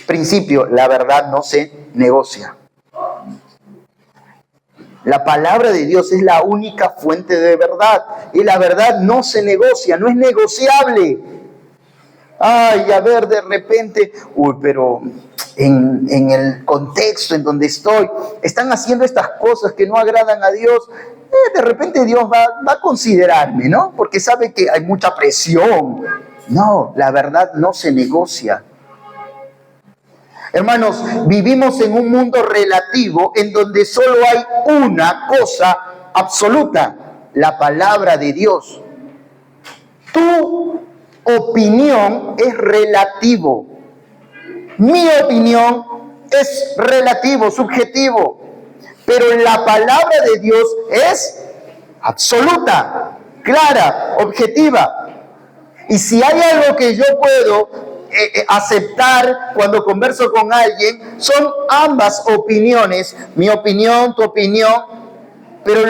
Principio, la verdad no se negocia. La palabra de Dios es la única fuente de verdad, y la verdad no se negocia, no es negociable. Ay, a ver, de repente, pero en el contexto en donde estoy, están haciendo estas cosas que no agradan a Dios. De repente Dios va a considerarme, ¿no? Porque sabe que hay mucha presión. No, la verdad no se negocia. Hermanos, vivimos en un mundo relativo en donde solo hay una cosa absoluta, la palabra de Dios. Tu opinión es relativo. Mi opinión es relativo, subjetivo. Pero la palabra de Dios es absoluta, clara, objetiva. Y si hay algo que yo puedo aceptar cuando converso con alguien, son ambas opiniones, mi opinión, tu opinión. Pero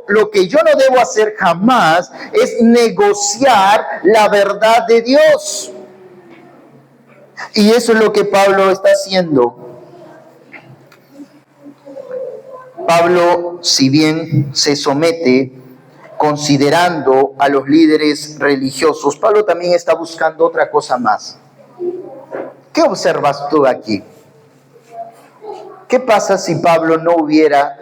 lo que yo no debo hacer jamás es negociar la verdad de Dios. Y eso es lo que Pablo está haciendo. Pablo, si bien se somete considerando a los líderes religiosos, Pablo también está buscando otra cosa más. ¿Qué observas tú aquí? ¿Qué pasa si Pablo no hubiera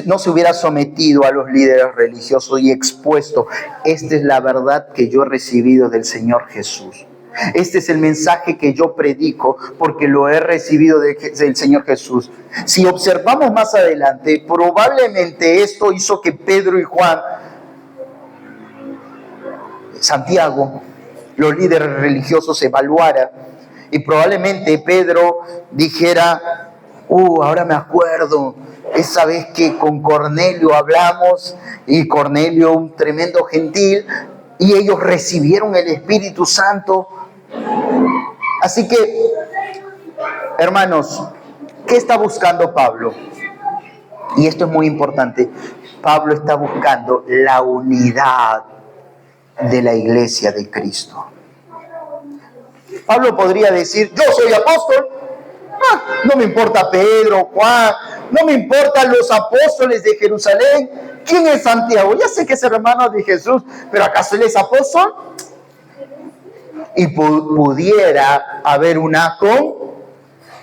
no se hubiera sometido a los líderes religiosos y expuesto: esta es la verdad que yo he recibido del Señor Jesús. Este es el mensaje que yo predico porque lo he recibido del Señor Jesús. Si observamos más adelante, probablemente esto hizo que Pedro y Juan, Santiago, los líderes religiosos, evaluaran. Y probablemente Pedro dijera: ahora me acuerdo, esa vez que con Cornelio hablamos, y Cornelio, un tremendo gentil, y ellos recibieron el Espíritu Santo. Así que, hermanos, ¿qué está buscando Pablo? Y esto es muy importante. Pablo está buscando la unidad de la iglesia de Cristo. Pablo podría decir: yo soy apóstol. No me importa Pedro, Juan, no me importan los apóstoles de Jerusalén. ¿Quién es Santiago? Ya sé que es hermano de Jesús, pero ¿acaso él es apóstol? Y pudiera haber una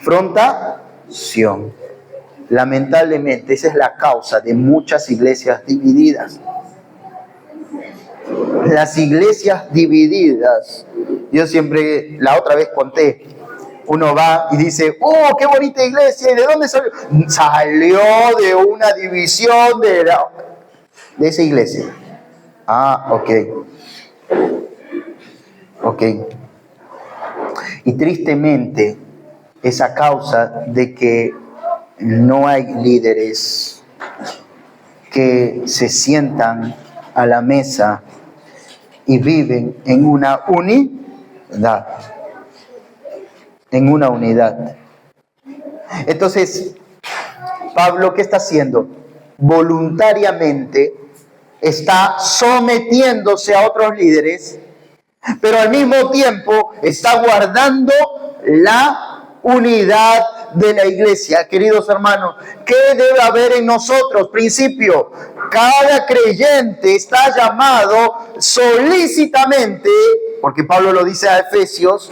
confrontación. Lamentablemente, esa es la causa de muchas iglesias divididas. Las iglesias divididas, yo siempre, la otra vez conté, uno va y dice: qué bonita iglesia. ¿Y de dónde salió? Salió de una división de esa iglesia. Ok. Y tristemente es a causa de que no hay líderes que se sientan a la mesa y viven en una unidad. Entonces, Pablo, ¿qué está haciendo? Voluntariamente está sometiéndose a otros líderes, pero al mismo tiempo está guardando la unidad de la iglesia. Queridos hermanos, ¿qué debe haber en nosotros? Principio: cada creyente está llamado solícitamente, porque Pablo lo dice a Efesios,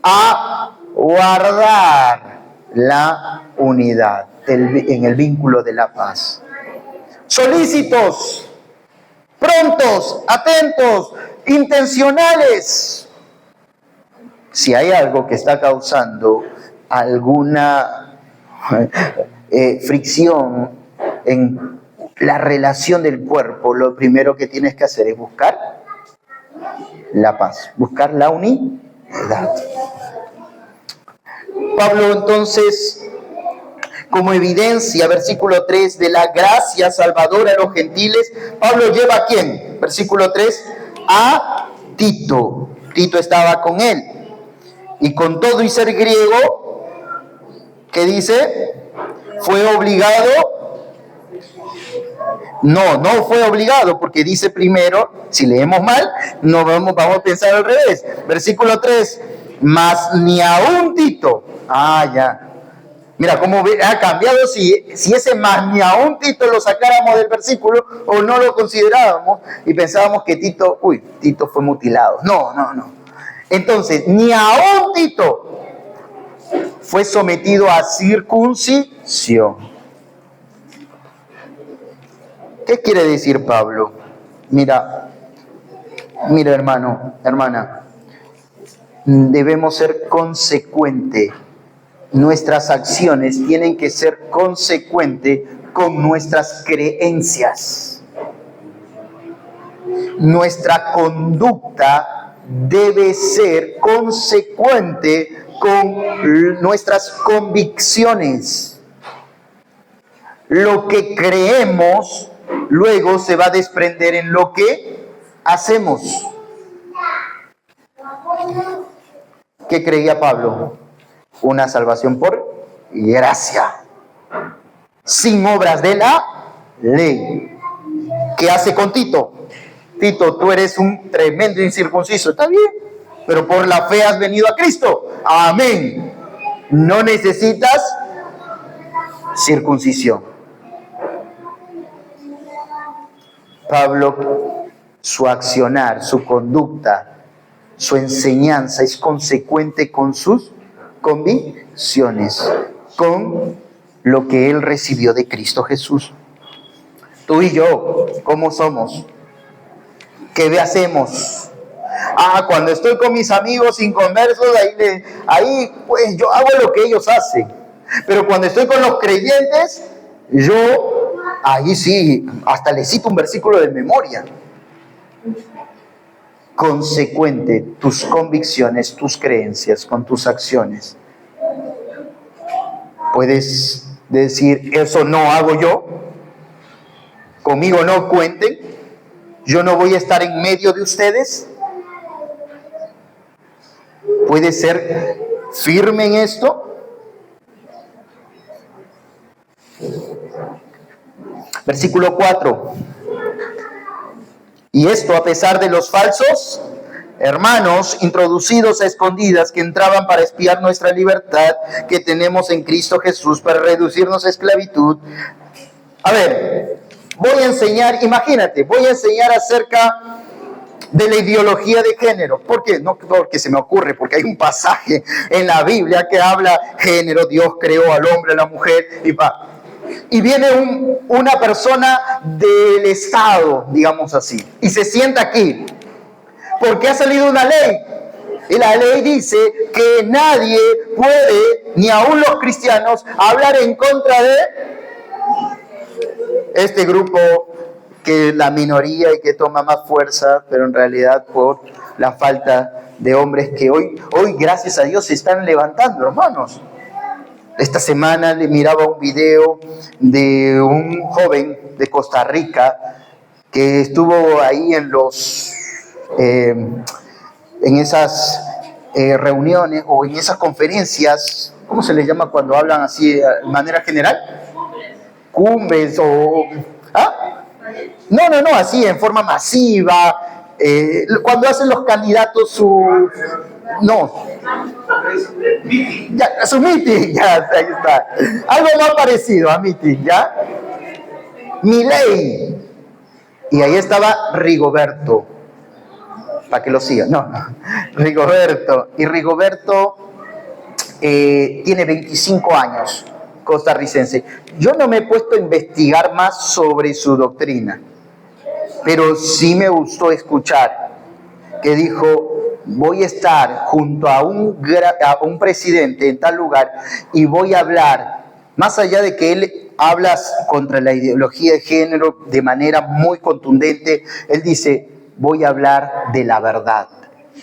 a guardar la unidad en el vínculo de la paz. Solícitos, prontos, atentos, intencionales. Si hay algo que está causando alguna fricción en la relación del cuerpo, lo primero que tienes que hacer es buscar la paz, buscar la unidad. Pablo, entonces, como evidencia, versículo 3, de la gracia salvadora a los gentiles, Pablo lleva ¿a quién? Versículo 3, a Tito. Tito estaba con él. Y con todo y ser griego, ¿qué dice? ¿Fue obligado? No fue obligado, porque dice primero, si leemos mal, no vamos a pensar al revés. Versículo 3, mas ni aún Tito. Ya. Mira cómo ha cambiado si ese más ni aún Tito lo sacáramos del versículo o no lo considerábamos y pensábamos que Tito fue mutilado. No. Entonces, ni aún Tito fue sometido a circuncisión. ¿Qué quiere decir Pablo? Mira, hermano, hermana, debemos ser consecuentes. Nuestras acciones tienen que ser consecuentes con nuestras creencias. Nuestra conducta debe ser consecuente con nuestras convicciones. Lo que creemos luego se va a desprender en lo que hacemos. ¿Qué creía Pablo? Una salvación por gracia, sin obras de la ley. ¿Qué hace con Tito? Tito, tú eres un tremendo incircunciso. Está bien, pero por la fe has venido a Cristo. Amén. No necesitas circuncisión. Pablo, su accionar, su conducta, su enseñanza es consecuente con sus convicciones, con lo que él recibió de Cristo Jesús. Tú y yo, ¿cómo somos? ¿Qué hacemos? Cuando estoy con mis amigos inconversos, ahí pues yo hago lo que ellos hacen. Pero cuando estoy con los creyentes, ahí sí, hasta les cito un versículo de memoria. Consecuente tus convicciones, tus creencias con tus acciones. Puedes decir, eso no hago yo, conmigo no cuenten, yo no voy a estar en medio de ustedes. ¿Puedes ser firme en esto? Versículo 4. Y esto a pesar de los falsos hermanos introducidos a escondidas que entraban para espiar nuestra libertad que tenemos en Cristo Jesús para reducirnos a esclavitud. A ver, voy a enseñar acerca de la ideología de género. ¿Por qué? No porque se me ocurre, porque hay un pasaje en la Biblia que habla género, Dios creó al hombre, a la mujer, y viene una persona del Estado, digamos así, y se sienta aquí, porque ha salido una ley, y la ley dice que nadie puede, ni aun los cristianos, hablar en contra de este grupo que la minoría y que toma más fuerza, pero en realidad por la falta de hombres que hoy gracias a Dios se están levantando, hermanos. Esta semana le miraba un video de un joven de Costa Rica que estuvo ahí en esas reuniones o en esas conferencias, ¿cómo se les llama cuando hablan así de manera general? Cumbres o... No, así en forma masiva, cuando hacen los candidatos su meeting, ya, ahí está. Algo más parecido a meeting, ¿ya? Milei. Y ahí estaba Rigoberto, para que lo sigan, Rigoberto. Y Rigoberto tiene 25 años, costarricense. Yo no me he puesto a investigar más sobre su doctrina, pero sí me gustó escuchar que dijo, voy a estar junto a un presidente en tal lugar y voy a hablar, más allá de que él habla contra la ideología de género de manera muy contundente, él dice, voy a hablar de la verdad.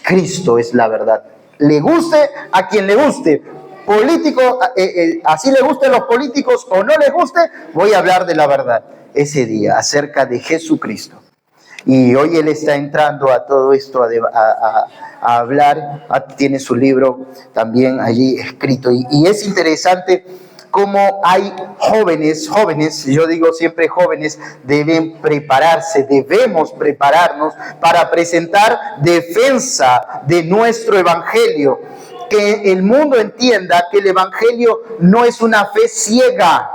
Cristo es la verdad. Le guste a quien le guste, político, así le gusten los políticos o no les guste, voy a hablar de la verdad ese día acerca de Jesucristo. Y hoy él está entrando a todo esto a hablar, tiene su libro también allí escrito. Y es interesante cómo hay jóvenes, yo digo siempre jóvenes, debemos prepararnos para presentar defensa de nuestro evangelio. Que el mundo entienda que el evangelio no es una fe ciega,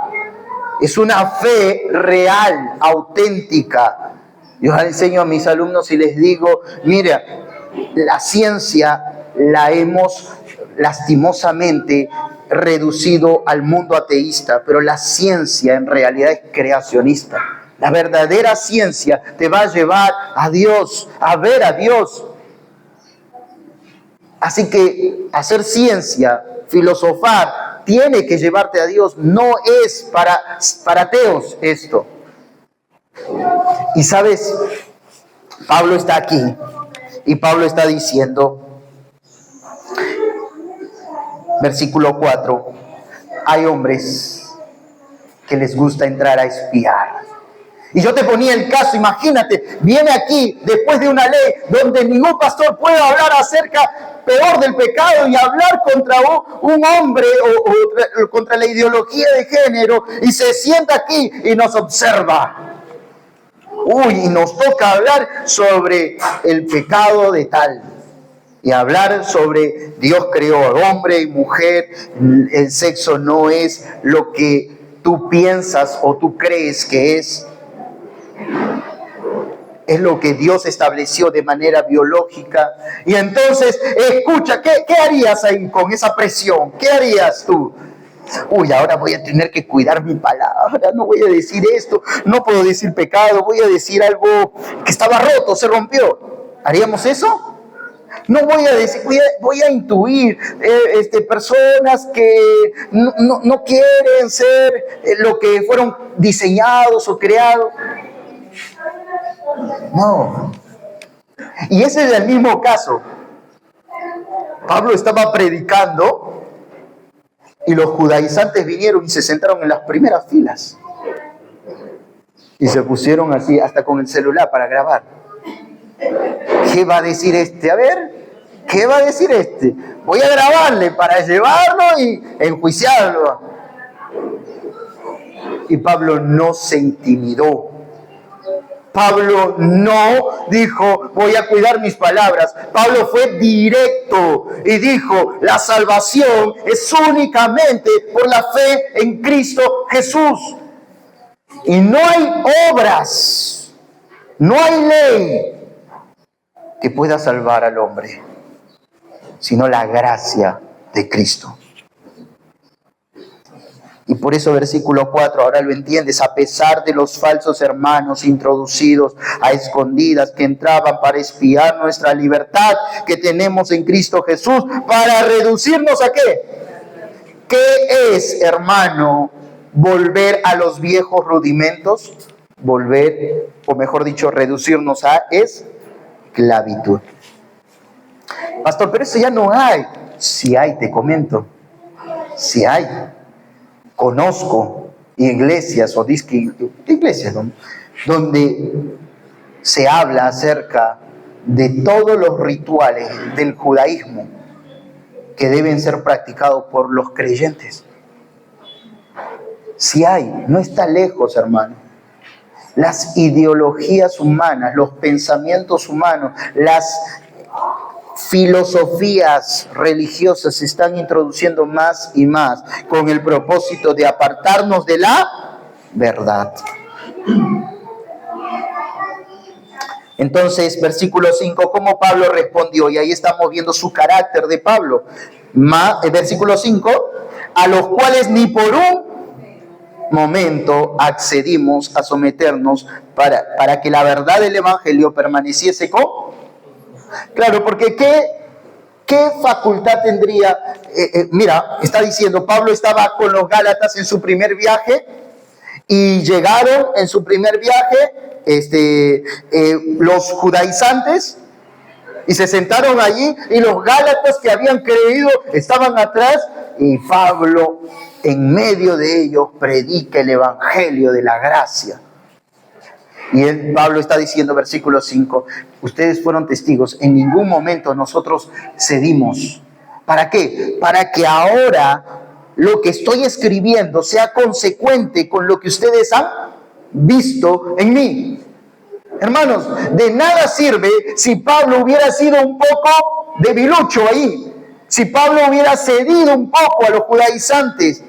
es una fe real, auténtica. Yo enseño a mis alumnos y les digo, mira, la ciencia la hemos lastimosamente reducido al mundo ateísta, pero la ciencia en realidad es creacionista. La verdadera ciencia te va a llevar a Dios, a ver a Dios. Así que hacer ciencia, filosofar, tiene que llevarte a Dios. No es para ateos esto. Y sabes, Pablo está aquí y Pablo está diciendo, versículo 4, hay hombres que les gusta entrar a espiar. Y yo te ponía el caso, imagínate, viene aquí después de una ley donde ningún pastor puede hablar acerca peor del pecado y hablar contra un hombre o contra la ideología de género, y se sienta aquí y nos observa. Y nos toca hablar sobre el pecado de tal. Y hablar sobre Dios creó hombre y mujer. El sexo no es lo que tú piensas o tú crees que es. Es lo que Dios estableció de manera biológica. Y entonces, escucha, ¿qué harías ahí con esa presión? ¿Qué harías tú? Uy, ahora voy a tener que cuidar mi palabra, no voy a decir esto, no puedo decir pecado, voy a decir algo que estaba roto, se rompió. ¿Haríamos eso? No voy a decir, voy a intuir personas que no quieren ser lo que fueron diseñados o creados. No. Y ese es el mismo caso. Pablo estaba predicando y los judaizantes vinieron y se sentaron en las primeras filas. Y se pusieron así, hasta con el celular para grabar. ¿Qué va a decir este? A ver, ¿qué va a decir este? Voy a grabarle para llevarlo y enjuiciarlo. Y Pablo no se intimidó. Pablo no dijo, voy a cuidar mis palabras. Pablo fue directo y dijo, la salvación es únicamente por la fe en Cristo Jesús. Y no hay obras, no hay ley que pueda salvar al hombre, sino la gracia de Cristo. Y por eso versículo 4, ahora lo entiendes, a pesar de los falsos hermanos introducidos a escondidas que entraban para espiar nuestra libertad que tenemos en Cristo Jesús, para reducirnos ¿a qué? ¿Qué es, hermano, volver a los viejos rudimentos? Volver, o mejor dicho, reducirnos a esclavitud. Pastor, pero eso ya no hay. Si hay, te comento. Si hay. Conozco iglesias o iglesias donde se habla acerca de todos los rituales del judaísmo que deben ser practicados por los creyentes. Si hay, no está lejos, hermano. Las ideologías humanas, los pensamientos humanos, las filosofías religiosas se están introduciendo más y más con el propósito de apartarnos de la verdad. Entonces, versículo 5, ¿cómo Pablo respondió? Y ahí estamos viendo su carácter de Pablo. Versículo 5, a los cuales ni por un momento accedimos a someternos para que la verdad del Evangelio permaneciese con... Claro, porque ¿qué facultad tendría? Mira, está diciendo, Pablo estaba con los Gálatas en su primer viaje y llegaron en su primer viaje los judaizantes y se sentaron allí y los Gálatas que habían creído estaban atrás y Pablo en medio de ellos predica el Evangelio de la gracia. Y Pablo está diciendo, versículo 5, ustedes fueron testigos, en ningún momento nosotros cedimos. ¿Para qué? Para que ahora lo que estoy escribiendo sea consecuente con lo que ustedes han visto en mí. Hermanos, de nada sirve si Pablo hubiera sido un poco debilucho ahí. Si Pablo hubiera cedido un poco a los judaizantes,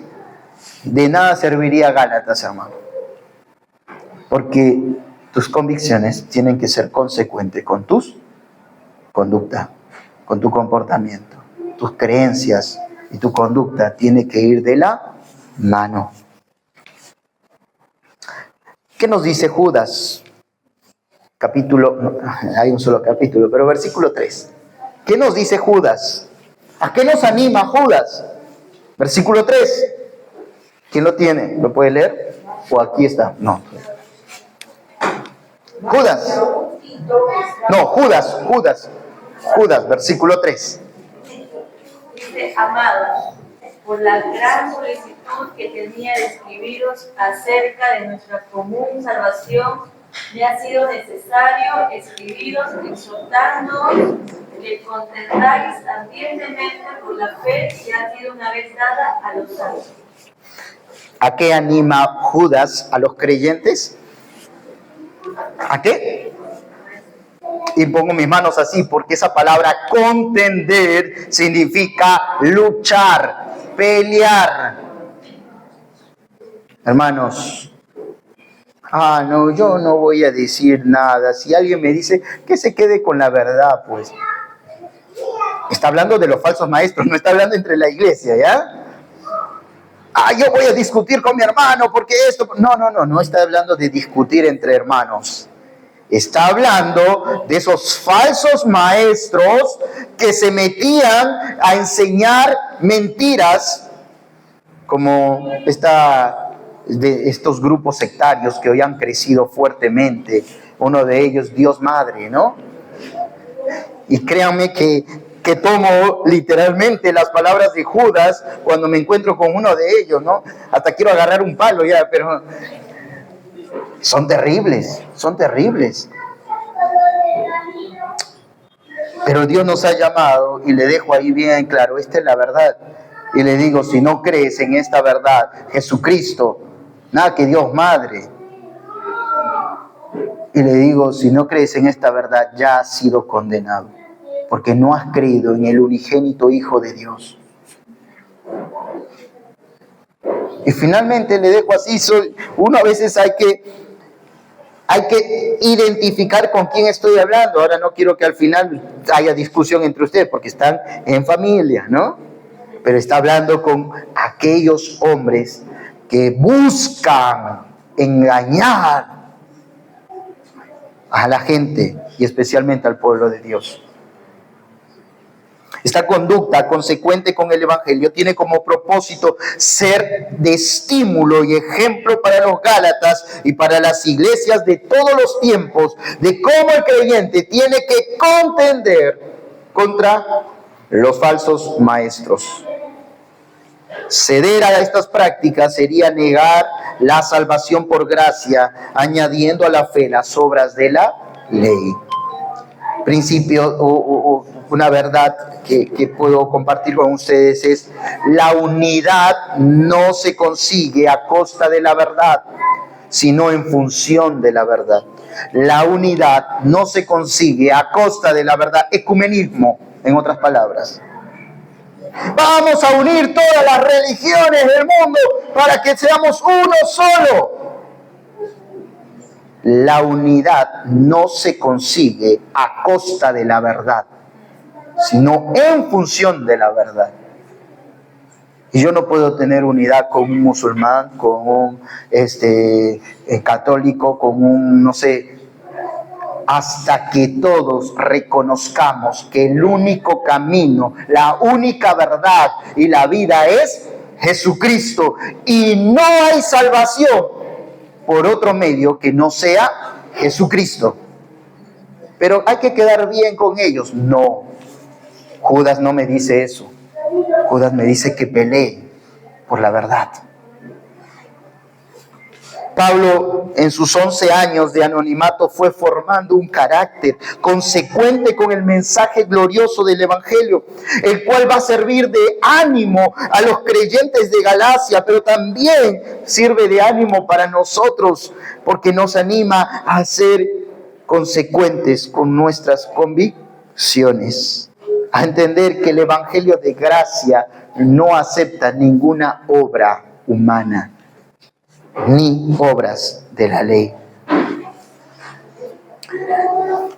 de nada serviría Gálatas, hermano. Porque tus convicciones tienen que ser consecuentes con tus conducta, con tu comportamiento. Tus creencias y tu conducta tienen que ir de la mano. ¿Qué nos dice Judas? Hay un solo capítulo, pero versículo 3. ¿Qué nos dice Judas? ¿A qué nos anima Judas? Versículo 3. ¿Quién lo tiene? ¿Lo puede leer? ¿O aquí está? No. Judas. No, Judas, versículo 3. Dice, amados, por la gran solicitud que tenía de escribiros acerca de nuestra común salvación, me ha sido necesario escribiros exhortándoos que contendáis ardientemente por la fe que ha sido una vez dada a los santos. ¿A qué anima Judas a los creyentes? ¿A qué? Y pongo mis manos así porque esa palabra contender significa luchar, pelear. Hermanos, no, yo no voy a decir nada. Si alguien me dice que se quede con la verdad, pues. Está hablando de los falsos maestros, no está hablando entre la iglesia, ¿ya? yo voy a discutir con mi hermano porque esto... No está hablando de discutir entre hermanos. Está hablando de esos falsos maestros que se metían a enseñar mentiras, como de estos grupos sectarios que hoy han crecido fuertemente. Uno de ellos, Dios Madre, ¿no? Y créanme que tomo literalmente las palabras de Judas cuando me encuentro con uno de ellos, ¿no? Hasta quiero agarrar un palo ya, pero son terribles. Pero Dios nos ha llamado, y le dejo ahí bien claro, esta es la verdad. Y le digo, si no crees en esta verdad, Jesucristo, nada que Dios Madre. Y le digo, si no crees en esta verdad, ya has sido condenado, porque no has creído en el unigénito Hijo de Dios. Y finalmente le dejo así, uno a veces hay que identificar con quién estoy hablando. Ahora no quiero que al final haya discusión entre ustedes, porque están en familia, ¿no? Pero está hablando con aquellos hombres que buscan engañar a la gente y especialmente al pueblo de Dios. Esta conducta consecuente con el Evangelio tiene como propósito ser de estímulo y ejemplo para los Gálatas y para las iglesias de todos los tiempos, de cómo el creyente tiene que contender contra los falsos maestros. Ceder a estas prácticas sería negar la salvación por gracia, añadiendo a la fe las obras de la ley. Principio o una verdad que puedo compartir con ustedes es: la unidad no se consigue a costa de la verdad, sino en función de la verdad. La unidad no se consigue a costa de la verdad. Ecumenismo, en otras palabras. Vamos a unir todas las religiones del mundo para que seamos uno solo. La unidad no se consigue a costa de la verdad, sino en función de la verdad. Y yo no puedo tener unidad con un musulmán, con un católico, con un, no sé, hasta que todos reconozcamos que el único camino, la única verdad y la vida es Jesucristo. Y no hay salvación por otro medio que no sea Jesucristo. Pero hay que quedar bien con ellos. No, Judas no me dice eso. Judas me dice que pelee por la verdad. Pablo, en sus 11 años de anonimato, fue formando un carácter consecuente con el mensaje glorioso del Evangelio, el cual va a servir de ánimo a los creyentes de Galacia, pero también sirve de ánimo para nosotros, porque nos anima a ser consecuentes con nuestras convicciones, a entender que el Evangelio de gracia no acepta ninguna obra humana, ni obras de la ley.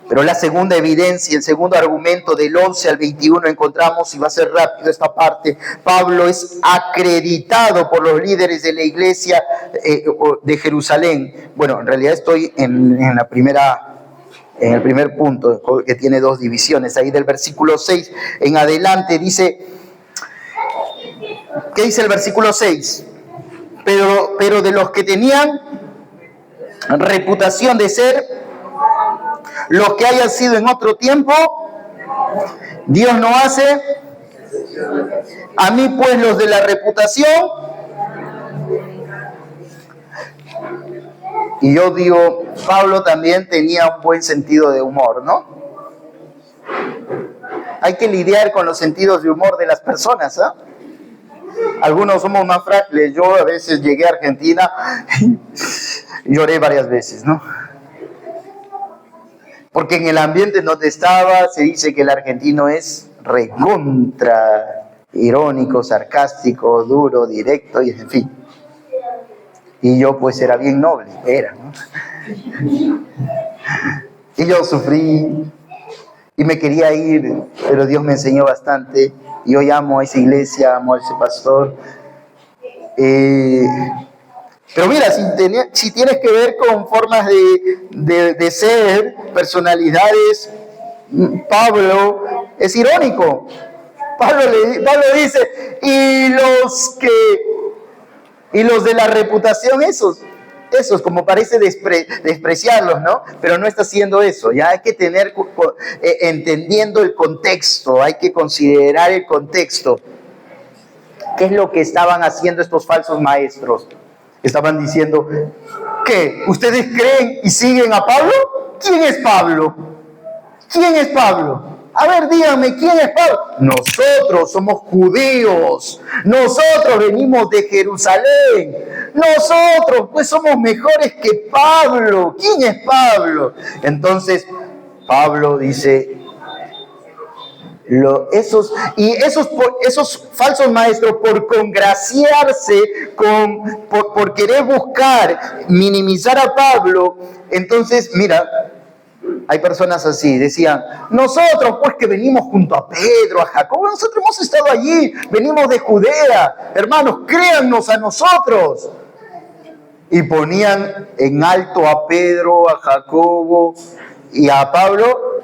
Pero la segunda evidencia, el segundo argumento del 11 al 21 encontramos, y va a ser rápido esta parte, Pablo es acreditado por los líderes de la iglesia de Jerusalén. Bueno, en realidad estoy en el primer punto, que tiene dos divisiones. Ahí del versículo 6 en adelante dice, ¿qué dice el versículo 6? Pero de los que tenían reputación de ser los que hayan sido en otro tiempo, Dios no hace. A mí pues los de la reputación. Y yo digo, Pablo también tenía un buen sentido de humor, ¿no? Hay que lidiar con los sentidos de humor de las personas, ¿ah? Algunos somos más frágiles. Yo a veces llegué a Argentina y lloré varias veces, ¿no? Porque en el ambiente en donde estaba se dice que el argentino es recontra irónico, sarcástico, duro, directo, y en fin. Y yo pues era bien noble, ¿no? Y yo sufrí y me quería ir, pero Dios me enseñó bastante. Y hoy amo a esa iglesia, amo a ese pastor. Pero mira, si tienes que ver con formas de ser, personalidades, Pablo es irónico. Pablo dice, y los de la reputación, esos como parece despreciarlos, ¿no? Pero no está haciendo eso. Ya hay que tener, entendiendo el contexto, hay que considerar el contexto. ¿Qué es lo que estaban haciendo estos falsos maestros? Estaban diciendo, ¿qué? ¿Ustedes creen y siguen a Pablo? ¿Quién es Pablo? ¿Quién es Pablo? A ver, díganme, ¿quién es Pablo? Nosotros somos judíos. Nosotros venimos de Jerusalén. Nosotros, pues, somos mejores que Pablo. ¿Quién es Pablo? Entonces, Pablo dice, esos falsos maestros, por congraciarse, por querer buscar minimizar a Pablo, entonces, mira, hay personas así, decían, nosotros pues que venimos junto a Pedro, a Jacobo, nosotros hemos estado allí, venimos de Judea, hermanos, créannos a nosotros. Y ponían en alto a Pedro, a Jacobo y a Pablo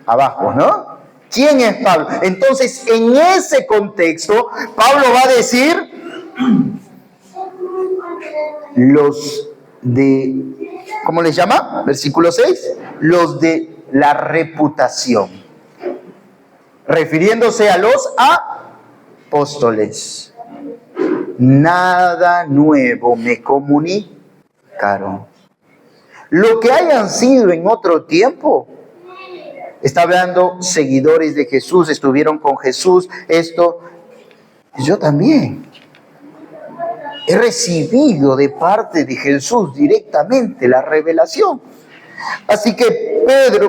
abajo, ¿no? ¿Quién es Pablo? Entonces, en ese contexto, Pablo va a decir, los de, ¿cómo les llama? Versículo 6, los de la reputación, refiriéndose a los apóstoles. Nada nuevo me comunicaron. Lo que hayan sido en otro tiempo, está hablando seguidores de Jesús, estuvieron con Jesús, yo también he recibido de parte de Jesús directamente la revelación. Así que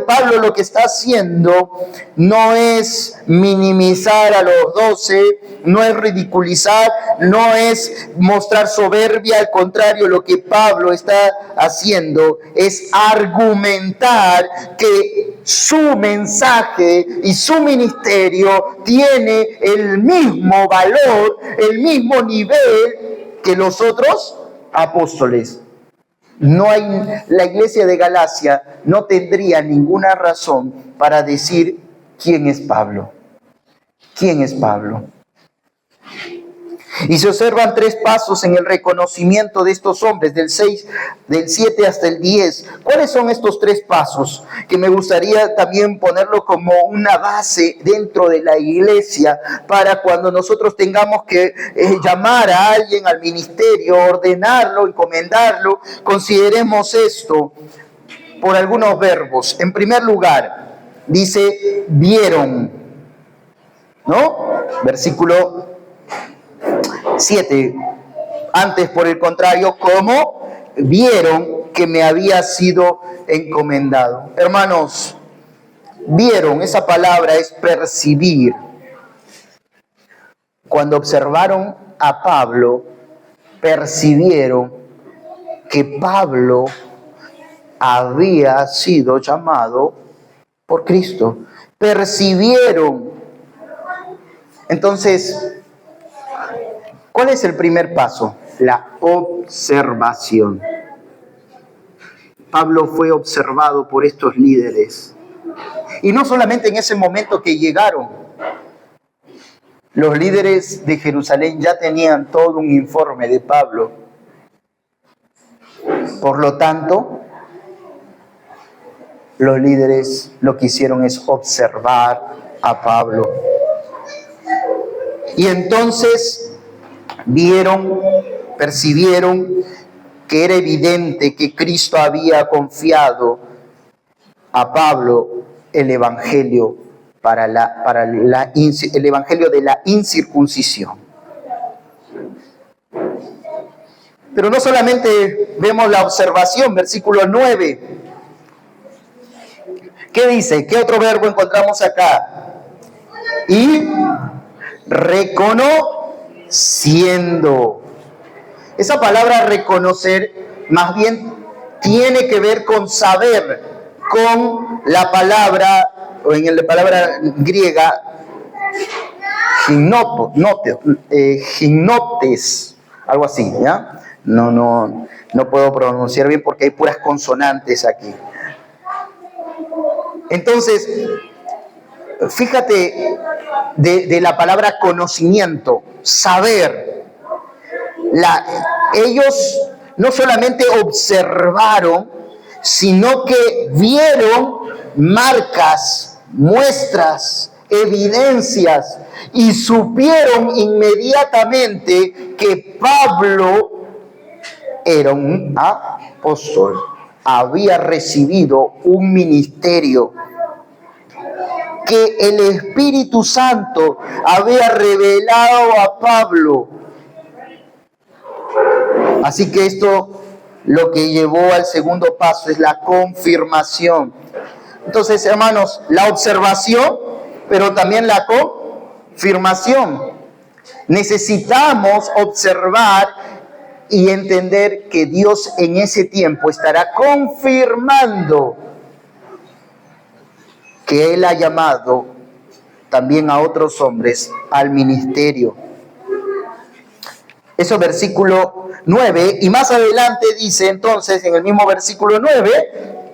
Pablo lo que está haciendo no es minimizar a los 12, no es ridiculizar, no es mostrar soberbia, al contrario, lo que Pablo está haciendo es argumentar que su mensaje y su ministerio tiene el mismo valor, el mismo nivel que los otros apóstoles. La iglesia de Galacia no tendría ninguna razón para decir quién es Pablo. ¿Quién es Pablo? Y se observan 3 pasos en el reconocimiento de estos hombres, del 7 hasta el 10. ¿Cuáles son estos 3 pasos? Que me gustaría también ponerlo como una base dentro de la iglesia para cuando nosotros tengamos que llamar a alguien al ministerio, ordenarlo, encomendarlo. Consideremos esto por algunos verbos. En primer lugar, dice, vieron, ¿no? Versículo 7. Antes, por el contrario, ¿cómo? Vieron que me había sido encomendado. Hermanos, vieron, esa palabra es percibir. Cuando observaron a Pablo, percibieron que Pablo había sido llamado por Cristo. Percibieron. Entonces, ¿cuál es el primer paso? La observación. Pablo fue observado por estos líderes. Y no solamente en ese momento que llegaron. Los líderes de Jerusalén ya tenían todo un informe de Pablo. Por lo tanto, los líderes lo que hicieron es observar a Pablo. Y entonces percibieron que era evidente que Cristo había confiado a Pablo el evangelio el evangelio de la incircuncisión. Pero no solamente vemos la observación, versículo 9. ¿Qué dice? ¿Qué otro verbo encontramos acá? Y reconociendo. Esa palabra reconocer más bien tiene que ver con saber, con la palabra, o en la palabra griega, gimnotes, algo así, ¿ya? No puedo pronunciar bien porque hay puras consonantes aquí. Entonces, fíjate de la palabra conocimiento, saber. Ellos no solamente observaron, sino que vieron marcas, muestras, evidencias y supieron inmediatamente que Pablo era un apóstol, había recibido un ministerio, que el Espíritu Santo había revelado a Pablo. Así que esto lo que llevó al segundo paso es la confirmación. Entonces, hermanos, la observación, pero también la confirmación. Necesitamos observar y entender que Dios en ese tiempo estará confirmando que Él ha llamado también a otros hombres al ministerio. Eso versículo 9, y más adelante dice entonces en el mismo versículo 9,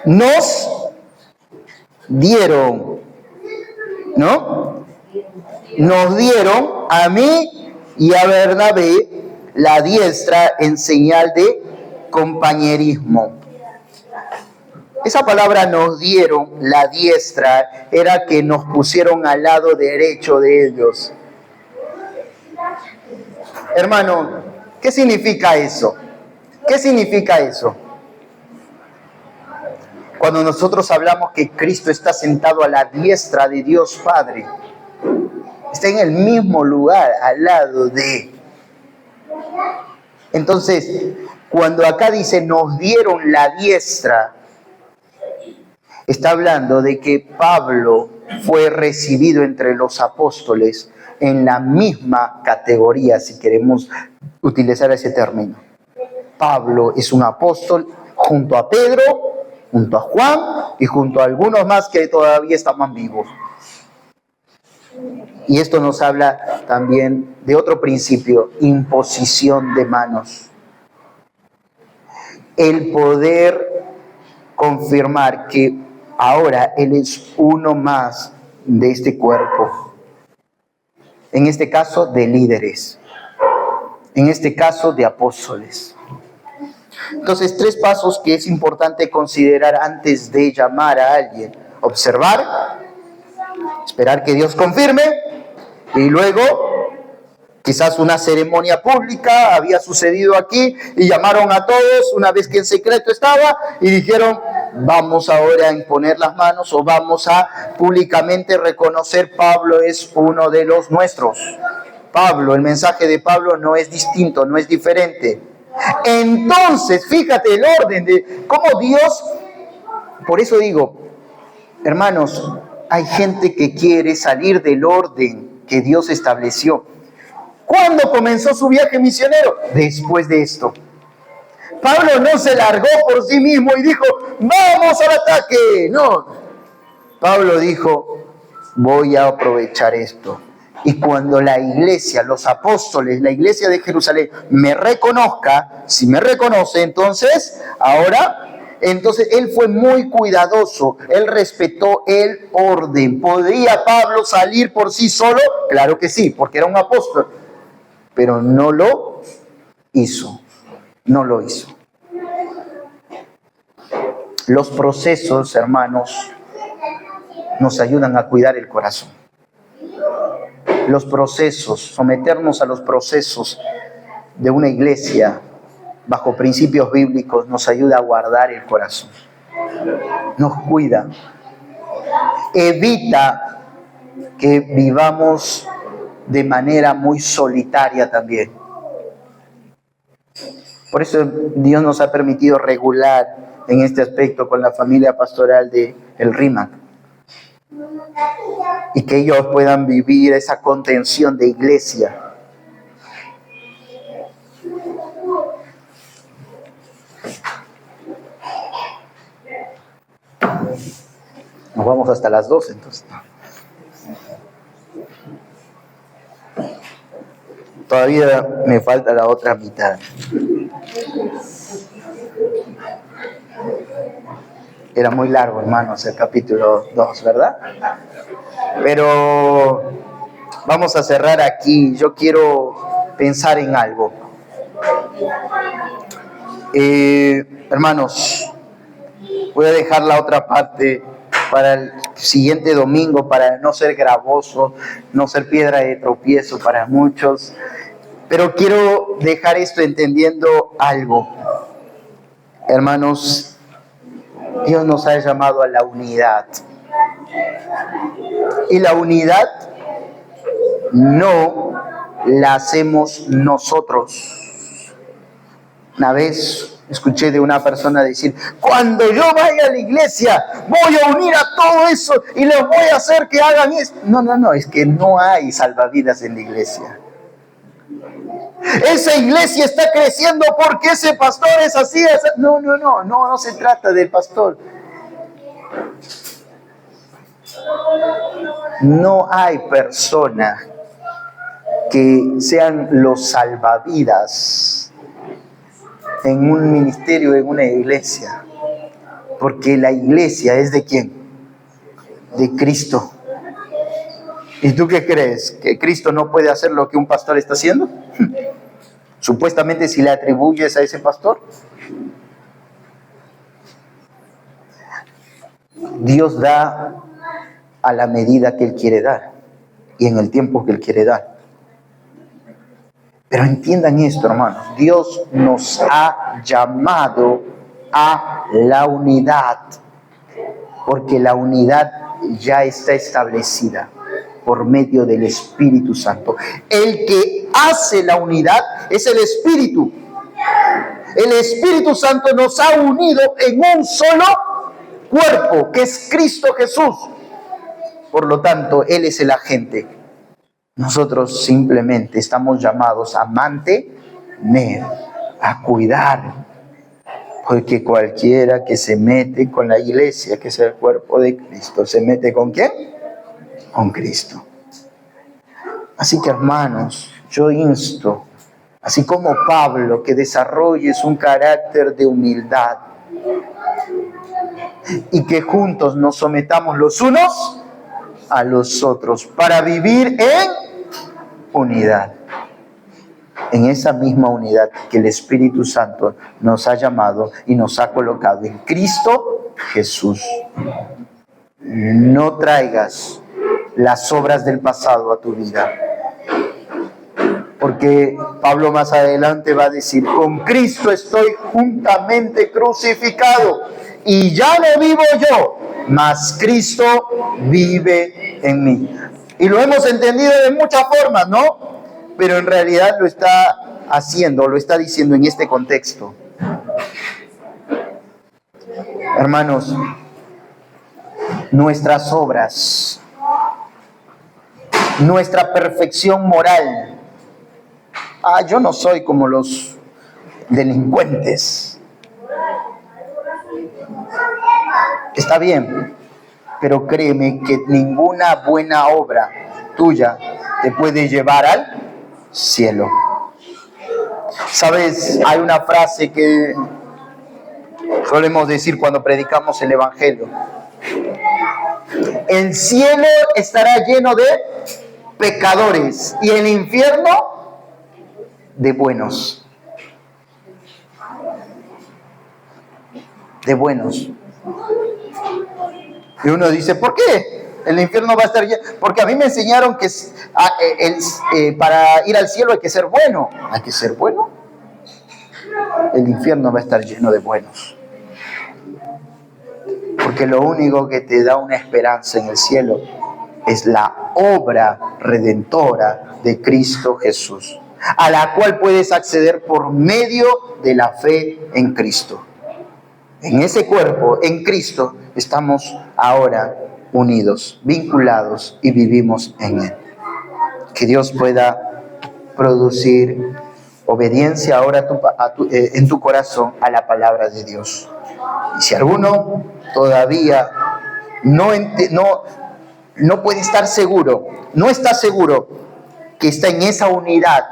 nos dieron, ¿no? Nos dieron a mí y a Bernabé la diestra en señal de compañerismo. Esa palabra nos dieron la diestra era que nos pusieron al lado derecho de ellos. Hermano, ¿qué significa eso? ¿Qué significa eso? Cuando nosotros hablamos que Cristo está sentado a la diestra de Dios Padre, está en el mismo lugar, al lado de. Entonces, cuando acá dice nos dieron la diestra, está hablando de que Pablo fue recibido entre los apóstoles en la misma categoría, si queremos utilizar ese término. Pablo es un apóstol junto a Pedro, junto a Juan y junto a algunos más que todavía estaban vivos. Y esto nos habla también de otro principio, imposición de manos. El poder confirmar que ahora Él es uno más de este cuerpo. En este caso de líderes. En este caso de apóstoles. Entonces, 3 pasos que es importante considerar antes de llamar a alguien. Observar, esperar que Dios confirme y luego quizás una ceremonia pública había sucedido aquí y llamaron a todos una vez que en secreto estaba y dijeron vamos ahora a imponer las manos o vamos a públicamente reconocer Pablo es uno de los nuestros. Pablo, el mensaje de Pablo no es distinto, no es diferente. Entonces, fíjate el orden de cómo Dios, por eso digo, hermanos, hay gente que quiere salir del orden que Dios estableció. ¿Cuándo comenzó su viaje misionero? Después de esto. Pablo no se largó por sí mismo y dijo, vamos al ataque. No. Pablo dijo, voy a aprovechar esto. Y cuando la iglesia, los apóstoles, la iglesia de Jerusalén me reconozca, si me reconoce, entonces él fue muy cuidadoso, él respetó el orden. ¿Podría Pablo salir por sí solo? Claro que sí, porque era un apóstol, pero no lo hizo, no lo hizo. Los procesos, hermanos, nos ayudan a cuidar el corazón. Los procesos, someternos a los procesos de una iglesia bajo principios bíblicos nos ayuda a guardar el corazón. Nos cuida. Evita que vivamos de manera muy solitaria también. Por eso Dios nos ha permitido regular en este aspecto con la familia pastoral de El RIMAC. Y que ellos puedan vivir esa contención de iglesia. Nos vamos hasta las 12 entonces. Todavía me falta la otra mitad. Era muy largo, hermanos, el capítulo 2, ¿verdad? Pero vamos a cerrar aquí. Yo quiero pensar en algo. Hermanos, voy a dejar la otra parte para el siguiente domingo, para no ser gravoso, no ser piedra de tropiezo para muchos. Pero quiero dejar esto entendiendo algo. Hermanos, Dios nos ha llamado a la unidad. Y la unidad no la hacemos nosotros. Una vez escuché de una persona decir: cuando yo vaya a la iglesia voy a unir a todo eso y les voy a hacer que hagan esto. No, es que no hay salvavidas en la iglesia. Esa iglesia está creciendo porque ese pastor es así. No se trata del pastor. No hay persona que sean los salvavidas en un ministerio, en una iglesia, porque la iglesia es ¿de quién? De Cristo. ¿Y tú qué crees? ¿Que Cristo no puede hacer lo que un pastor está haciendo? Supuestamente, si le atribuyes a ese pastor. Dios da a la medida que Él quiere dar y en el tiempo que Él quiere dar. Pero entiendan esto, hermanos. Dios nos ha llamado a la unidad, porque la unidad ya está establecida por medio del Espíritu Santo. El que hace la unidad es el Espíritu. El Espíritu Santo nos ha unido en un solo cuerpo, que es Cristo Jesús. Por lo tanto, Él es el agente. Nosotros simplemente estamos llamados a mantener, a cuidar. Porque cualquiera que se mete con la iglesia, que es el cuerpo de Cristo, ¿se mete con quién? Con Cristo. Así que, hermanos, yo insto, así como Pablo, que desarrolles un carácter de humildad y que juntos nos sometamos los unos a los otros para vivir en unidad. En esa misma unidad que el Espíritu Santo nos ha llamado y nos ha colocado en Cristo Jesús. No traigas las obras del pasado a tu vida, porque Pablo más adelante va a decir: con Cristo estoy juntamente crucificado, y ya no vivo yo, mas Cristo vive en mí. Y lo hemos entendido de muchas formas, ¿no? Pero en realidad lo está haciendo, lo está diciendo en este contexto. Hermanos, nuestras obras, nuestra perfección moral. Yo no soy como los delincuentes. Está bien, pero créeme que ninguna buena obra tuya te puede llevar al cielo. ¿Sabes? Hay una frase que solemos decir cuando predicamos el Evangelio: el cielo estará lleno de pecadores y el infierno de buenos. De buenos. Y uno dice: ¿por qué el infierno va a estar lleno? Porque a mí me enseñaron que para ir al cielo hay que ser bueno. ¿Hay que ser bueno? El infierno va a estar lleno de buenos. Porque lo único que te da una esperanza en el cielo es la obra redentora de Cristo Jesús, a la cual puedes acceder por medio de la fe en Cristo. En ese cuerpo, en Cristo, estamos ahora unidos, vinculados y vivimos en Él. Que Dios pueda producir obediencia ahora en tu corazón a la palabra de Dios. Y si alguno todavía no puede estar seguro, no está seguro que está en esa unidad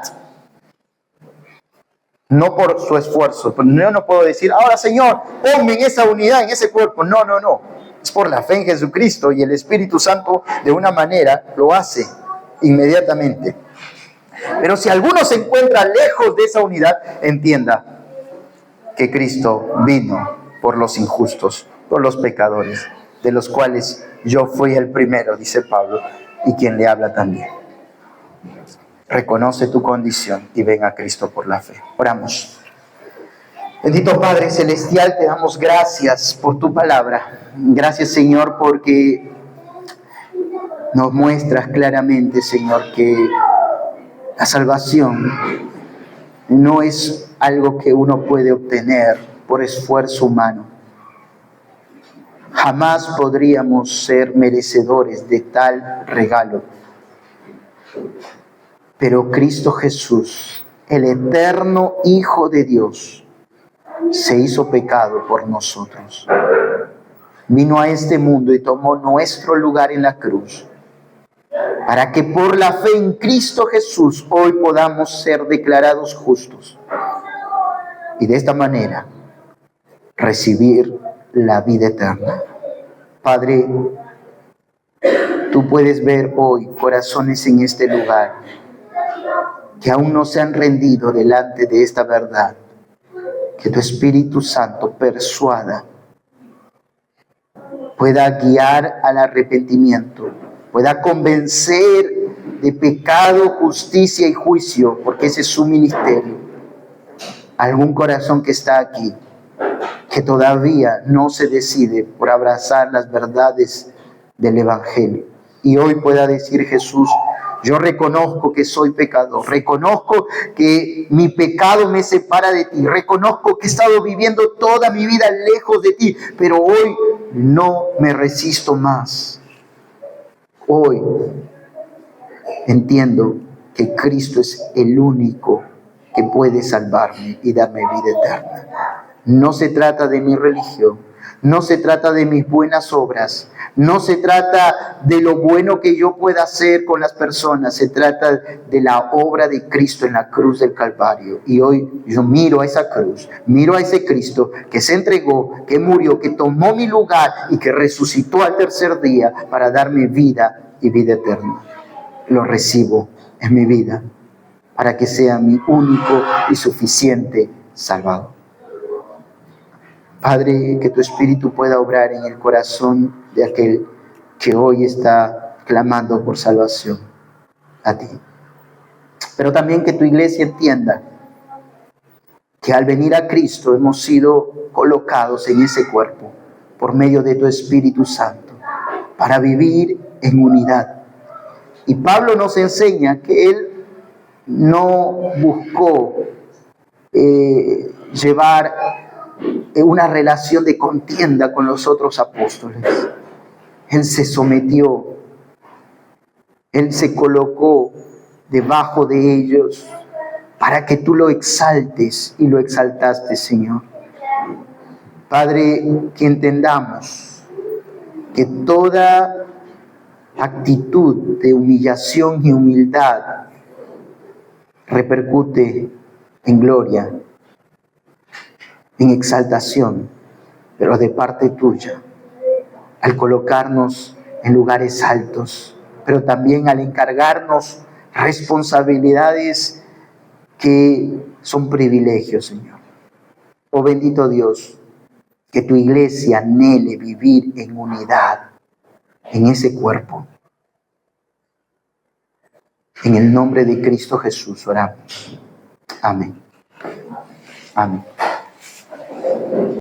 no por su esfuerzo. Yo no puedo decir, ahora Señor, ponme en esa unidad, en ese cuerpo. No, no, no. Es por la fe en Jesucristo, y el Espíritu Santo de una manera lo hace inmediatamente. Pero si alguno se encuentra lejos de esa unidad, entienda que Cristo vino por los injustos, por los pecadores, de los cuales yo fui el primero, dice Pablo, y quien le habla también. Reconoce tu condición y ven a Cristo por la fe. Oramos. Bendito Padre Celestial, te damos gracias por tu palabra. Gracias, Señor, porque nos muestras claramente, Señor, que la salvación no es algo que uno puede obtener por esfuerzo humano. Jamás podríamos ser merecedores de tal regalo. Pero Cristo Jesús, el eterno Hijo de Dios, se hizo pecado por nosotros. Vino a este mundo y tomó nuestro lugar en la cruz, para que por la fe en Cristo Jesús hoy podamos ser declarados justos. Y de esta manera recibir la vida eterna. Padre, tú puedes ver hoy corazones en este lugar que aún no se han rendido delante de esta verdad. Que tu Espíritu Santo persuada, pueda guiar al arrepentimiento, pueda convencer de pecado, justicia y juicio, porque ese es su ministerio. Algún corazón que está aquí, que todavía no se decide por abrazar las verdades del Evangelio, y hoy pueda decir: Jesús, yo reconozco que soy pecador, reconozco que mi pecado me separa de ti, reconozco que he estado viviendo toda mi vida lejos de ti, pero hoy no me resisto más. Hoy entiendo que Cristo es el único que puede salvarme y darme vida eterna. No se trata de mi religión, no se trata de mis buenas obras, no se trata de lo bueno que yo pueda hacer con las personas, se trata de la obra de Cristo en la cruz del Calvario. Y hoy yo miro a esa cruz, miro a ese Cristo que se entregó, que murió, que tomó mi lugar y que resucitó al tercer día para darme vida y vida eterna. Lo recibo en mi vida para que sea mi único y suficiente Salvador. Padre, que tu Espíritu pueda obrar en el corazón de aquel que hoy está clamando por salvación a ti. Pero también que tu iglesia entienda que al venir a Cristo hemos sido colocados en ese cuerpo por medio de tu Espíritu Santo para vivir en unidad. Y Pablo nos enseña que él no buscó llevar una relación de contienda con los otros apóstoles. Él se sometió, él se colocó debajo de ellos para que tú lo exaltes, y lo exaltaste, Señor. Padre, que entendamos que toda actitud de humillación y humildad repercute en gloria, en exaltación, pero de parte tuya, al colocarnos en lugares altos, pero también al encargarnos responsabilidades que son privilegios, Señor. Oh bendito Dios, que tu iglesia anhele vivir en unidad, en ese cuerpo. En el nombre de Cristo Jesús oramos. Amén. Amén.